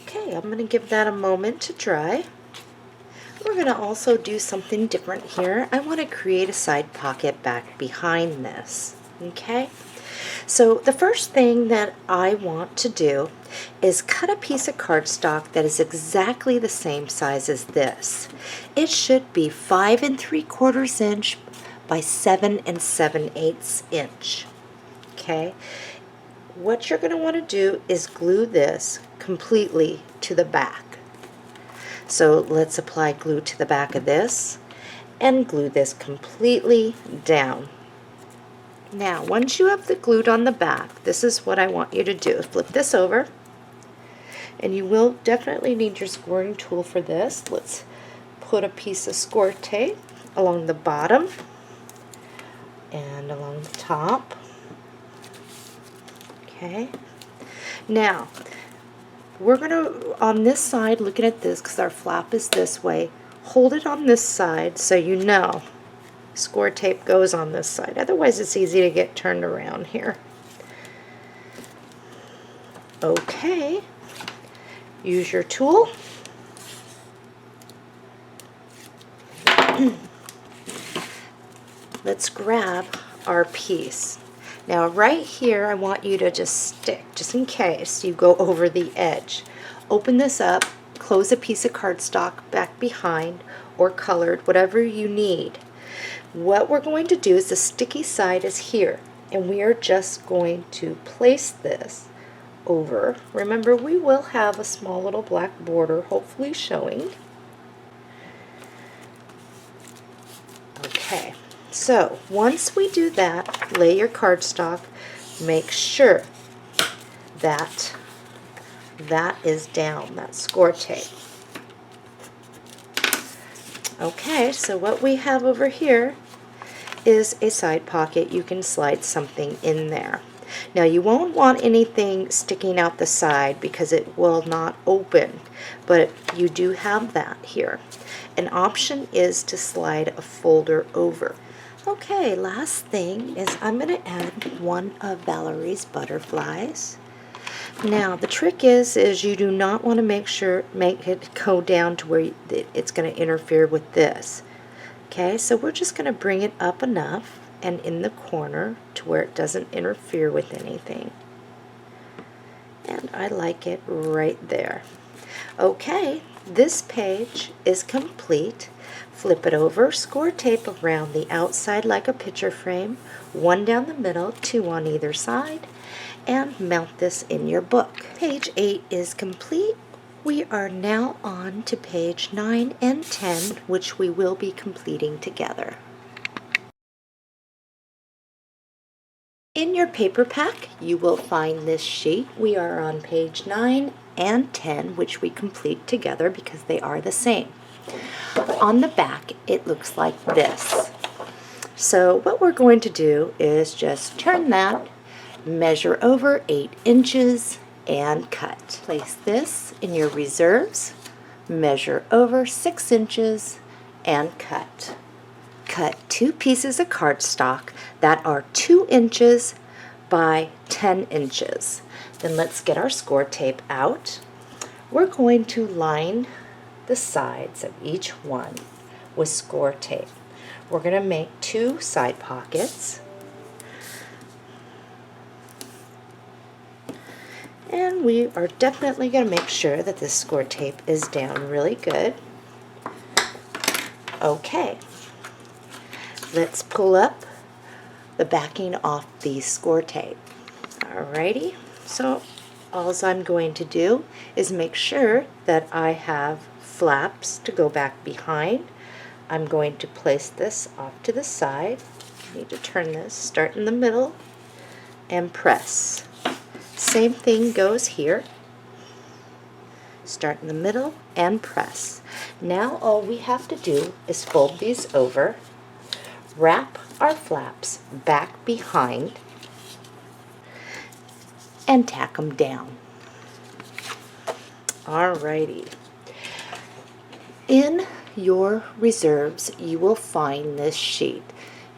Okay, I'm going to give that a moment to dry. We're going to also do something different here. I want to create a side pocket back behind this. Okay? So the first thing that I want to do is cut a piece of cardstock that is exactly the same size as this. It should be 5 3/4 inch by 7 7/8 inch. Okay, what you're going to want to do is glue this completely to the back. So let's apply glue to the back of this and glue this completely down. Now, once you have the glued on the back, this is what I want you to do. Flip this over, and you will definitely need your scoring tool for this. Let's put a piece of score tape along the bottom and along the top. Okay. Now, we're going to, on this side, looking at this, because our flap is this way, hold it on this side so you know score tape goes on this side. Otherwise, it's easy to get turned around here. Okay. Use your tool. Let's grab our piece. Now right here, I want you to just stick, just in case you go over the edge. Open this up, close a piece of cardstock back behind, or colored, whatever you need. What we're going to do is the sticky side is here, and we are just going to place this over. Remember, we will have a small little black border hopefully showing. Okay, so once we do that, lay your cardstock, make sure that that is down, that score tape. Okay, so what we have over here is a side pocket. You can slide something in there. Now you won't want anything sticking out the side because it will not open, but you do have that here. An option is to slide a folder over. Okay, last thing is I'm going to add one of Valerie's butterflies. Now the trick is you do not want to make it go down to where it's going to interfere with this. Okay, so we're just going to bring it up enough and in the corner to where it doesn't interfere with anything. And I like it right there. Okay, this page is complete. Flip it over, score tape around the outside like a picture frame, one down the middle, two on either side, and mount this in your book. Page 8 is complete. We are now on to page 9 and 10, which we will be completing together. In your paper pack, you will find this sheet. We are on page 9 and 10, which we complete together because they are the same. On the back, it looks like this. So what we're going to do is just turn that, measure over 8 inches, and cut. Place this in your reserves, measure over 6 inches, and cut. Cut 2 pieces of cardstock that are 2 inches by 10 inches. Then let's get our score tape out. We're going to line the sides of each one with score tape. We're going to make 2 side pockets. And we are definitely going to make sure that this score tape is down really good. Okay. Let's pull up the backing off the score tape. Alrighty, so all I'm going to do is make sure that I have flaps to go back behind. I'm going to place this off to the side. I need to turn this, start in the middle, and press. Same thing goes here. Start in the middle and press. Now all we have to do is fold these over, wrap our flaps back behind, and tack them down. Alrighty. In your reserves, you will find this sheet.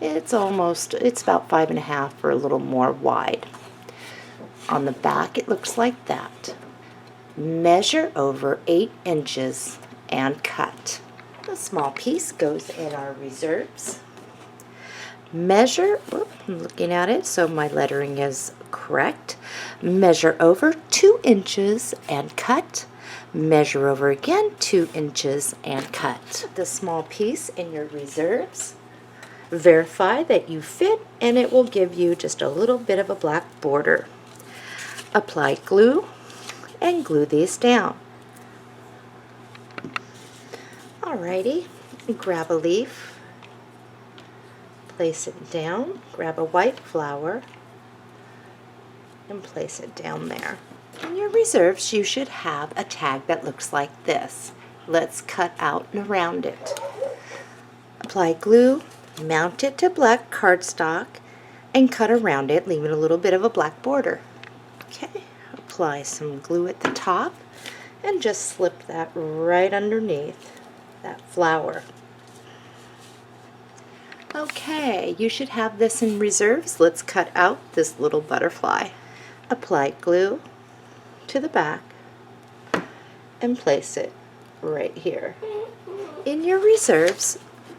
It's about 5.5 or a little more wide. On the back, it looks like that. Measure over 8 inches and cut. A small piece goes in our reserves. Measure, I'm looking at it so my lettering is correct. Measure over 2 inches and cut. Measure over again 2 inches and cut. The small piece in your reserves. Verify that you fit, and it will give you just a little bit of a black border. Apply glue and glue these down. Alrighty, grab a leaf, place it down, grab a white flower, and place it down there. In your reserves, you should have a tag that looks like this. Let's cut out and around it. Apply glue, mount it to black cardstock, and cut around it, leaving a little bit of a black border. Okay, apply some glue at the top, and just slip that right underneath that flower. Okay, you should have this in reserves. Let's cut out this little butterfly. Apply glue to the back and place it right here. In your reserves,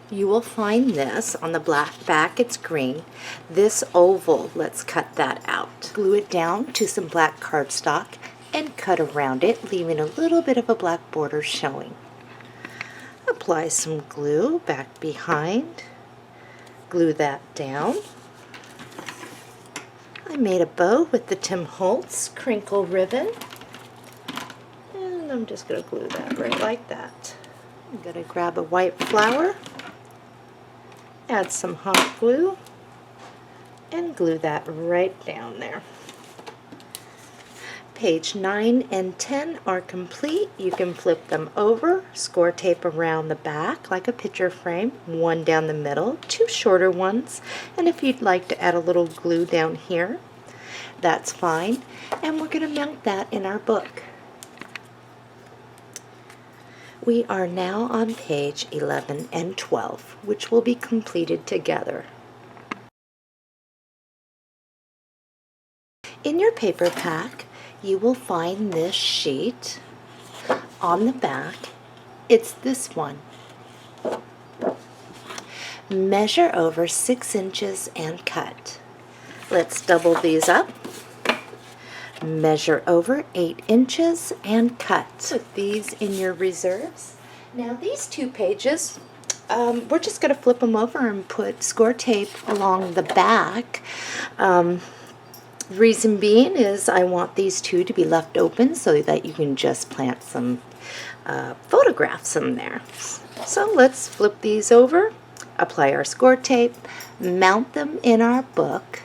you will find this on the black back, it's green. This oval, let's cut that out. Glue it down to some black cardstock and cut around it, leaving a little bit of a black border showing. Apply some glue back behind. Glue that down. I made a bow with the Tim Holtz crinkle ribbon. And I'm just going to glue that right like that. I'm going to grab a white flower, add some hot glue, and glue that right down there. Page 9 and 10 are complete. You can flip them over, score tape around the back like a picture frame, one down the middle, two shorter ones, and if you'd like to add a little glue down here, that's fine. And we're going to mount that in our book. We are now on page 11 and 12, which will be completed together. In your paper pack, you will find this sheet on the back. It's this one. Measure over 6 inches and cut. Let's double these up. Measure over 8 inches and cut. Put these in your reserves. Now these 2 pages, we're just going to flip them over and put score tape along the back. Reason being is I want these 2 to be left open so that you can just plant some photographs in there. So let's flip these over, apply our score tape, mount them in our book,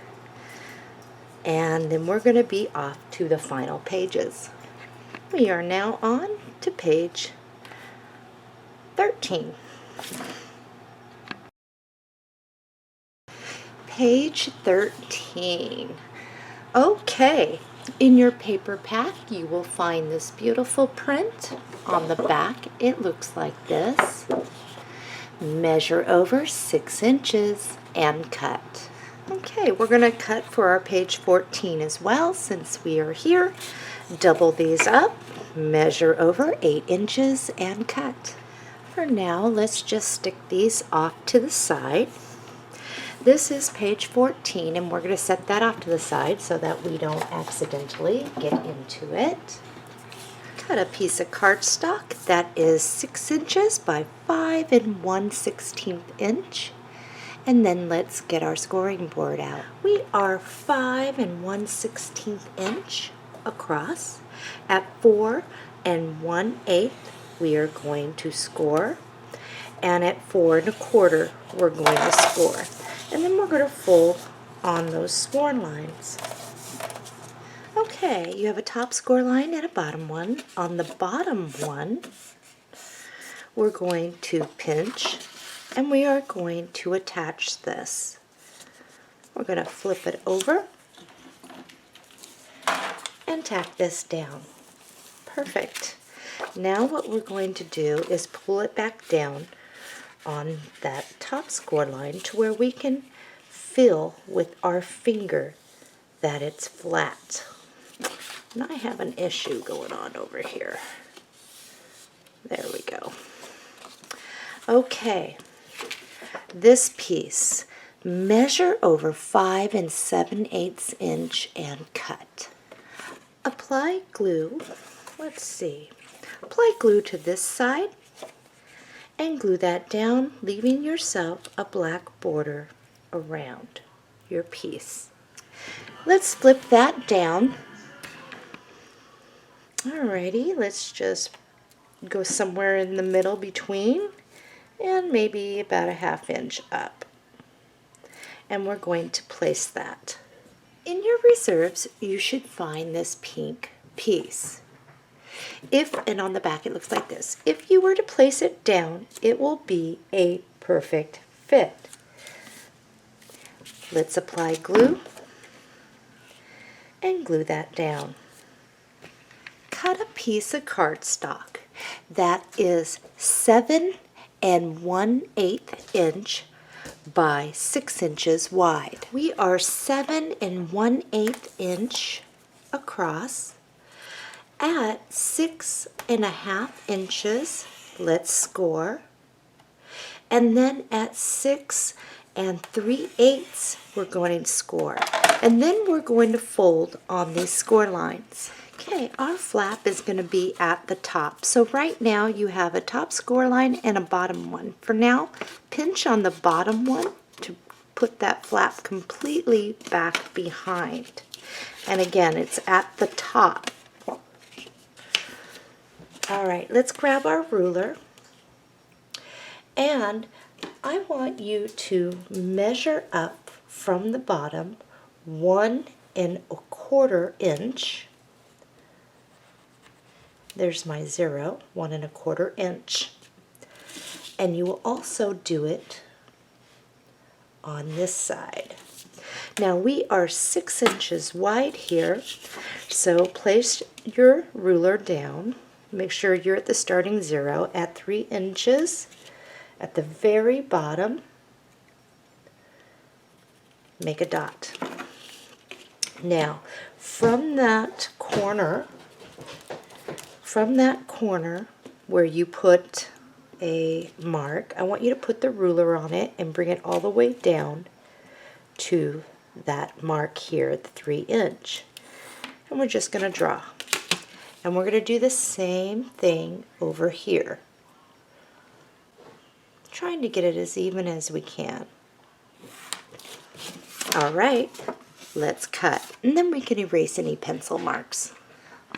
and then we're going to be off to the final pages. We are now on to page 13. Page 13. Okay, in your paper pack you will find this beautiful print. On the back it looks like this. Measure over 6 inches and cut. Okay, we're going to cut for our page 14 as well since we are here. Double these up, measure over 8 inches and cut. For now, let's just stick these off to the side. This is page 14, and we're going to set that off to the side so that we don't accidentally get into it. Cut a piece of cardstock that is 6 inches by 5 1/16 inch. And then let's get our scoring board out. We are 5 1/16 inch across. At 4 1/8 we are going to score. And at 4 1/4 we're going to score. And then we're going to fold on those score lines. Okay, you have a top score line and a bottom one. On the bottom one, we're going to pinch and we are going to attach this. We're going to flip it over and tack this down. Perfect. Now what we're going to do is pull it back down on that top score line to where we can feel with our finger that it's flat. And I have an issue going on over here. There we go. Okay, this piece, measure over 5 7/8 inch and cut. Apply glue, let's see, apply glue to this side and glue that down, leaving yourself a black border around your piece. Let's flip that down. Alrighty, let's just go somewhere in the middle between and maybe about a 1/2 inch up. And we're going to place that. In your reserves, you should find this pink piece. And on the back it looks like this. If you were to place it down, it will be a perfect fit. Let's apply glue and glue that down. cut a piece of cardstock that is 7 1/8 inch by 6 inches wide. We are 7 1/8 inch across. At 6 1/2 inches, let's score. And then at 6 3/8, we're going to score. And then we're going to fold on these score lines. Okay, our flap is going to be at the top. So right now you have a top score line and a bottom one. For now, pinch on the bottom one to put that flap completely back behind. And again, it's at the top. All right, let's grab our ruler, and I want you to measure up from the bottom 1 1/4 inch. There's my 0, 1 1/4 inch. And you will also do it on this side. Now we are 6 inches wide here, so place your ruler down. Make sure you're at the starting 0 at 3 inches. At the very bottom, make a dot. Now, from that corner where you put a mark, I want you to put the ruler on it and bring it all the way down to that mark here at the 3 inch. And we're just going to draw. And we're going to do the same thing over here. Trying to get it as even as we can. All right, let's cut. And then we can erase any pencil marks.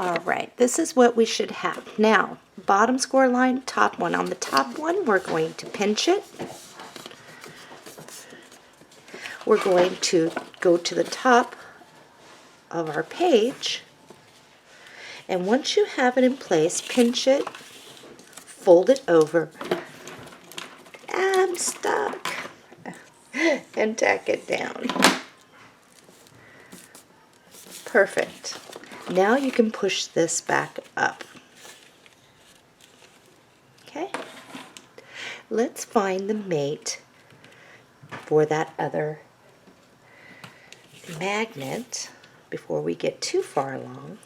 All right, this is what we should have. Now, bottom score line, top one. On the top one, we're going to pinch it. We're going to go to the top of our page. And once you have it in place, pinch it, fold it over. I'm stuck. And tack it down. Perfect. Now you can push this back up. Okay? Let's find the mate for that other magnet before we get too far along.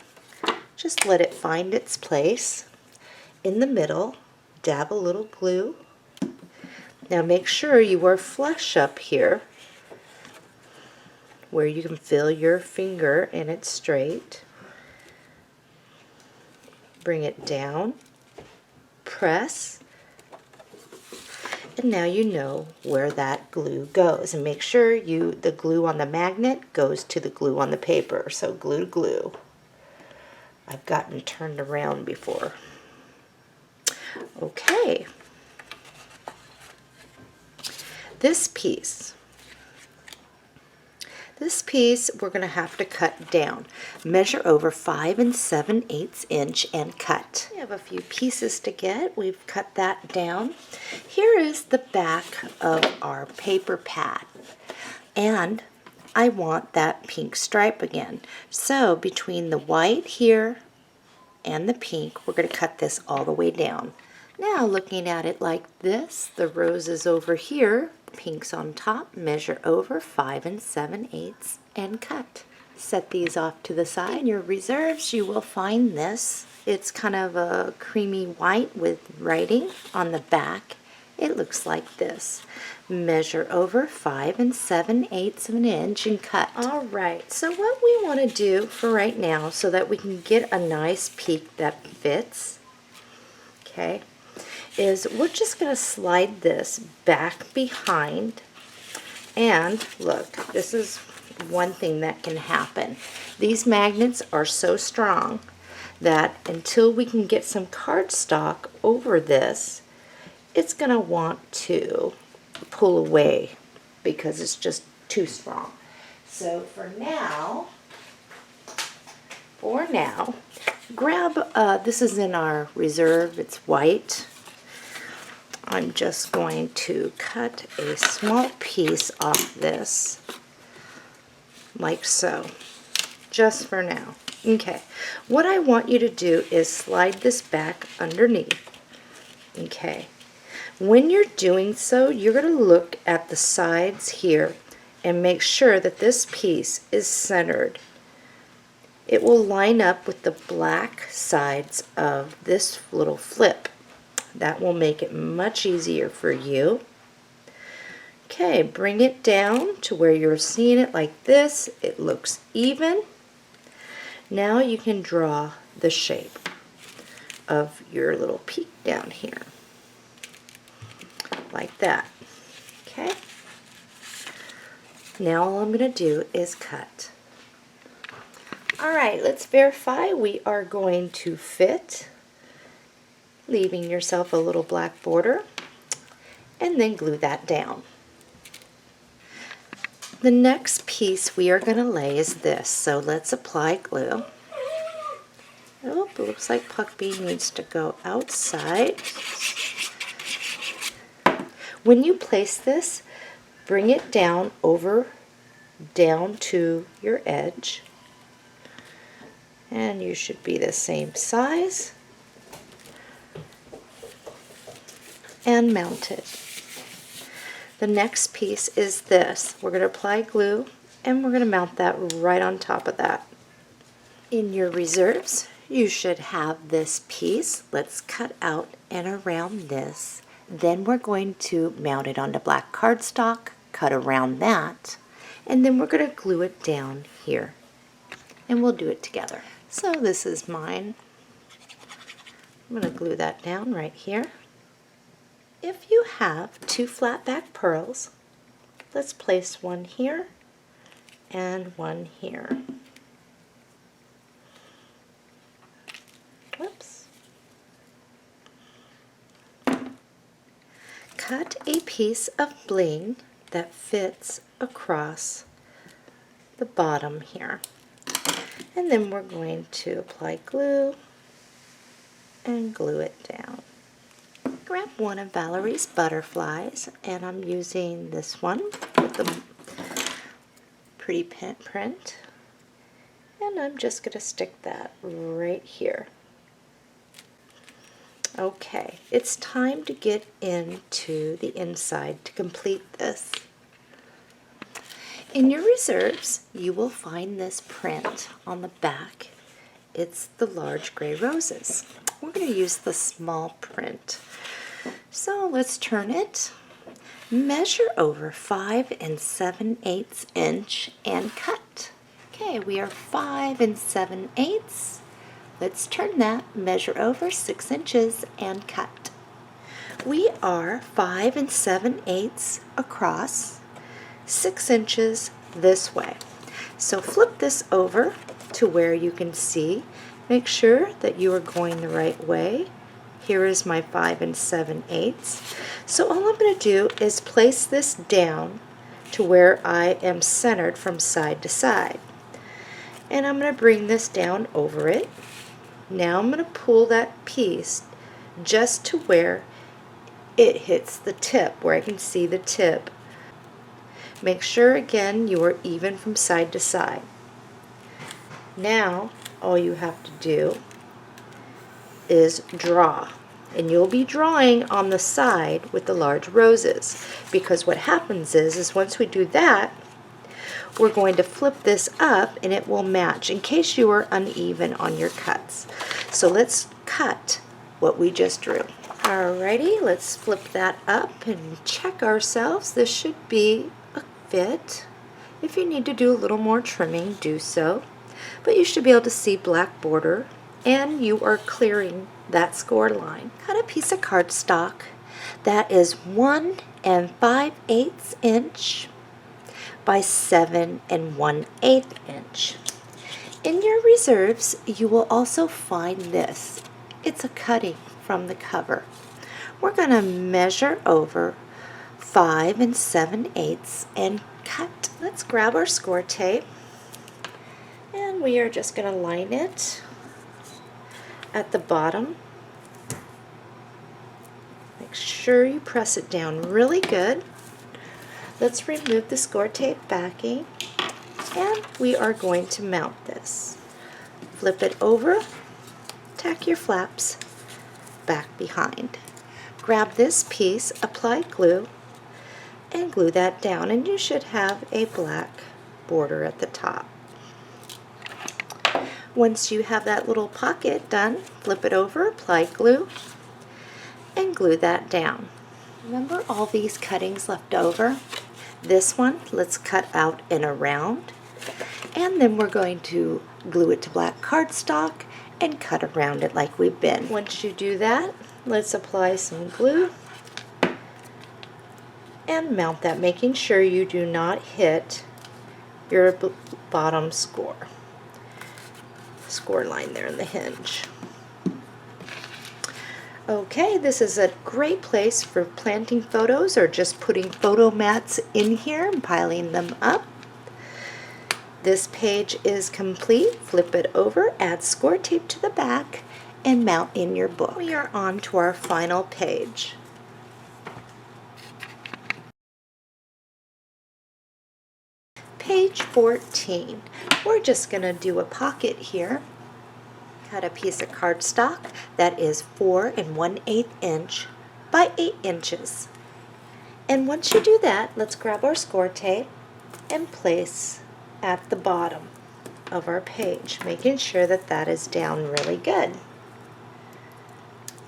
Just let it find its place in the middle. Dab a little glue. Now make sure you are flush up here where you can feel your finger and it's straight. Bring it down, press, and now you know where that glue goes. And make sure the glue on the magnet goes to the glue on the paper. So glue to glue. I've gotten turned around before. Okay. This piece we're going to have to cut down. Measure over 5 7/8 inch and cut. We have a few pieces to get. We've cut that down. Here is the back of our paper pad. And I want that pink stripe again. So between the white here and the pink, we're going to cut this all the way down. Now looking at it like this, the rose is over here, pink's on top, measure over 5 7/8 and cut. Set these off to the side. In your reserves you will find this. It's kind of a creamy white with writing on the back. It looks like this. Measure over 5 7/8 of an inch and cut. All right, so what we want to do for right now so that we can get a nice peak that fits, okay, is we're just going to slide this back behind. And look, this is one thing that can happen. These magnets are so strong that until we can get some cardstock over this, it's going to want to pull away because it's just too strong. So for now, grab, this is in our reserve, it's white. I'm just going to cut a small piece off this, like so, just for now. Okay, what I want you to do is slide this back underneath. Okay, when you're doing so, you're going to look at the sides here and make sure that this piece is centered. It will line up with the black sides of this little flip. That will make it much easier for you. Okay, bring it down to where you're seeing it like this. It looks even. Now you can draw the shape of your little peak down here, like that. Okay. Now all I'm going to do is cut. Alright, let's verify we are going to fit, leaving yourself a little black border, and then glue that down. The next piece we are going to lay is this, so let's apply glue. Oh, it looks like Puckbee needs to go outside. When you place this, bring it down to your edge, and you should be the same size, and mount it. The next piece is this. We're going to apply glue and we're going to mount that right on top of that. In your reserves, you should have this piece. Let's cut out and around this. Then we're going to mount it onto black cardstock, cut around that, and then we're going to glue it down here. And we'll do it together. So this is mine. I'm going to glue that down right here. If you have two flat back pearls, let's place one here and one here. Whoops. Cut a piece of bling that fits across the bottom here. And then we're going to apply glue and glue it down. Grab one of Valerie's butterflies, and I'm using this one with the pretty print, and I'm just going to stick that right here. Okay, it's time to get into the inside to complete this. In your reserves, you will find this print on the back. It's the large gray roses. We're going to use the small print. So let's turn it, measure over 5 7/8 inch and cut. Okay, we are 5 7/8. Let's turn that, measure over 6 inches and cut. We are 5 7/8 across, 6 inches this way. So flip this over to where you can see. Make sure that you are going the right way. Here is my 5 7/8. So all I'm going to do is place this down to where I am centered from side to side. And I'm going to bring this down over it. Now I'm going to pull that piece just to where it hits the tip, where I can see the tip. Make sure again you are even from side to side. Now all you have to do is draw, and you'll be drawing on the side with the large roses, because what happens is once we do that, we're going to flip this up and it will match in case you are uneven on your cuts. So let's cut what we just drew. Alrighty, let's flip that up and check ourselves. This should be a fit. If you need to do a little more trimming, do so. But you should be able to see black border, and you are clearing that score line. Cut a piece of cardstock that is 1 5/8 inch by 7 1/8 inch. In your reserves, you will also find this. It's a cutting from the cover. We're going to measure over 5 7/8 and cut. Let's grab our score tape, and we are just going to line it at the bottom. Make sure you press it down really good. Let's remove the score tape backing, and we are going to mount this. flip it over, tack your flaps back behind. Grab this piece, apply glue, and glue that down, and you should have a black border at the top. Once you have that little pocket done, flip it over, apply glue, and glue that down. Remember all these cuttings left over? This one, let's cut out and around, and then we're going to glue it to black cardstock and cut around it like we've been. Once you do that, let's apply some glue and mount that, making sure you do not hit your bottom score line there in the hinge. Okay, this is a great place for planting photos or just putting photo mats in here and piling them up. This page is complete. Flip it over, add score tape to the back, and mount in your book. We are on to our final page. Page 14. We're just going to do a pocket here. Cut a piece of cardstock that is 4 1/8 inch by 8 inches. And once you do that, let's grab our score tape and place at the bottom of our page, making sure that that is down really good.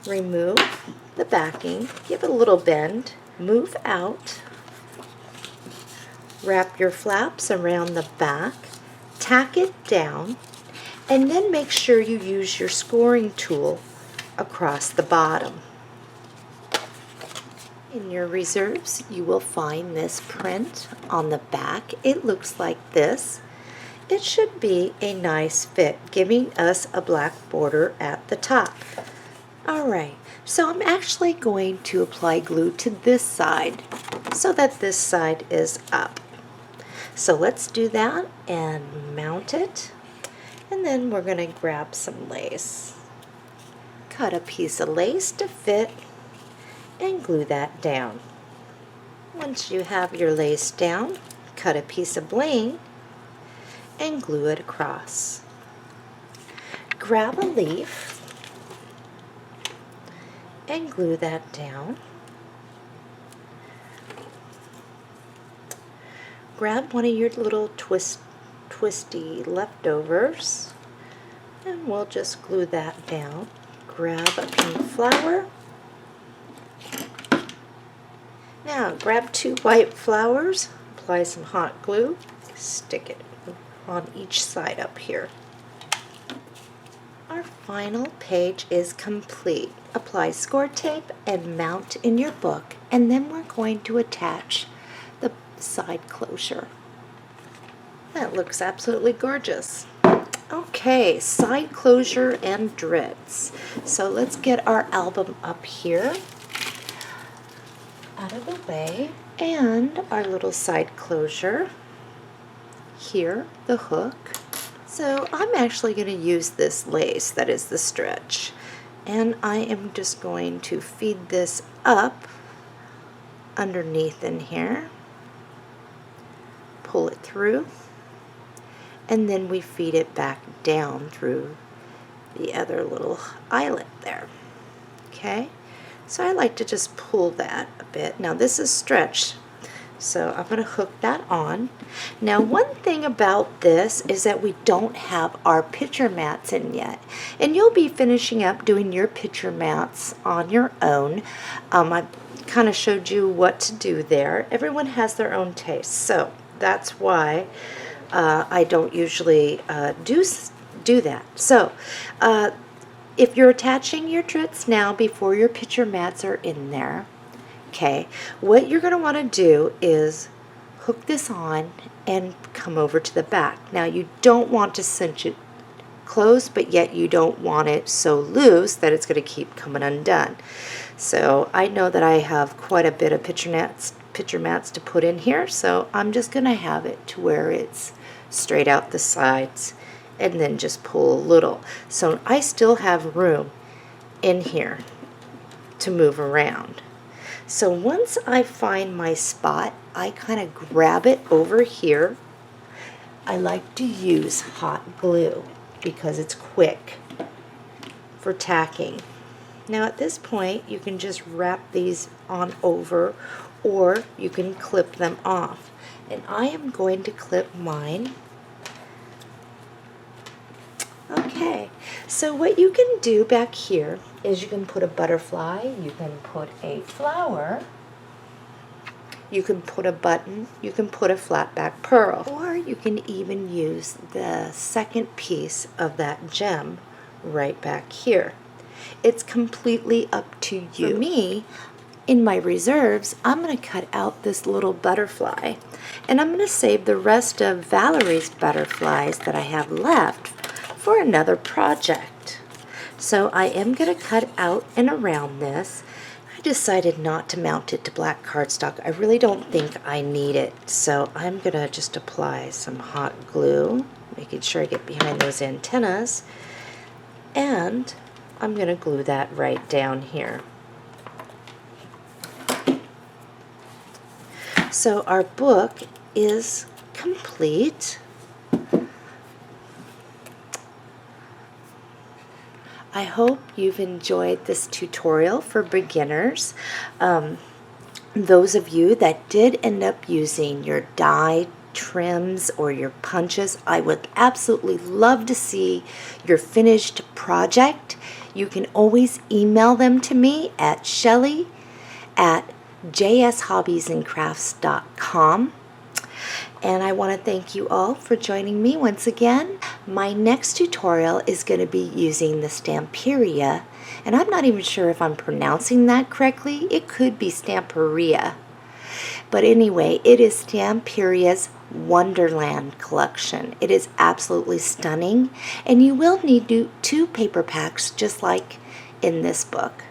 Remove the backing, give it a little bend, move out, wrap your flaps around the back, tack it down, and then make sure you use your scoring tool across the bottom. In your reserves, you will find this print on the back. It looks like this. It should be a nice fit, giving us a black border at the top. Alright, so I'm actually going to apply glue to this side so that this side is up. So let's do that and mount it. And then we're going to grab some lace. Cut a piece of lace to fit and glue that down. Once you have your lace down, cut a piece of bling and glue it across. Grab a leaf and glue that down. Grab one of your little twisty leftovers and we'll just glue that down. Grab a pink flower. Now grab 2 white flowers, apply some hot glue, stick it on each side up here. Our final page is complete. Apply score tape and mount in your book, and then we're going to attach the side closure. That looks absolutely gorgeous. Okay, side closure and drits. So let's get our album up here, out of the way, and our little side closure here, the hook. So I'm actually going to use this lace that is the stretch, and I am just going to feed this up underneath in here, pull it through, and then we feed it back down through the other little eyelet there. Okay, so I like to just pull that a bit. Now this is stretched, so I'm going to hook that on. Now one thing about this is that we don't have our picture mats in yet, and you'll be finishing up doing your picture mats on your own. I kind of showed you what to do there. Everyone has their own taste, so that's why I don't usually do that. So if you're attaching your drits now before your picture mats are in there, okay, what you're going to want to do is hook this on and come over to the back. Now you don't want to cinch it close, but yet you don't want it so loose that it's going to keep coming undone. So I know that I have quite a bit of picture mats to put in here, so I'm just going to have it to where it's straight out the sides and then just pull a little. So I still have room in here to move around. So once I find my spot, I kind of grab it over here. I like to use hot glue. because it's quick for tacking. Now at this point, you can just wrap these on over, or you can clip them off. And I am going to clip mine. Okay, so what you can do back here is you can put a butterfly, you can put a flower, you can put a button, you can put a flat back pearl, or you can even use the second piece of that gem right back here. It's completely up to you. For me, in my reserves, I'm going to cut out this little butterfly, and I'm going to save the rest of Valerie's butterflies that I have left for another project. So I am going to cut out and around this. I decided not to mount it to black cardstock. I really don't think I need it, so I'm going to just apply some hot glue, making sure I get behind those antennas, and I'm going to glue that right down here. So our book is complete. I hope you've enjoyed this tutorial for beginners. Those of you that did end up using your die trims or your punches, I would absolutely love to see your finished project. You can always email them to me at shellie@jshobbiesandcrafts.com. And I want to thank you all for joining me once again. My next tutorial is going to be using the Stamperia, and I'm not even sure if I'm pronouncing that correctly. It could be Stamperia. But anyway, it is Stamperia's Wonderland collection. It is absolutely stunning, and you will need two paper packs just like in this book.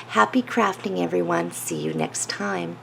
Happy crafting, everyone. See you next time.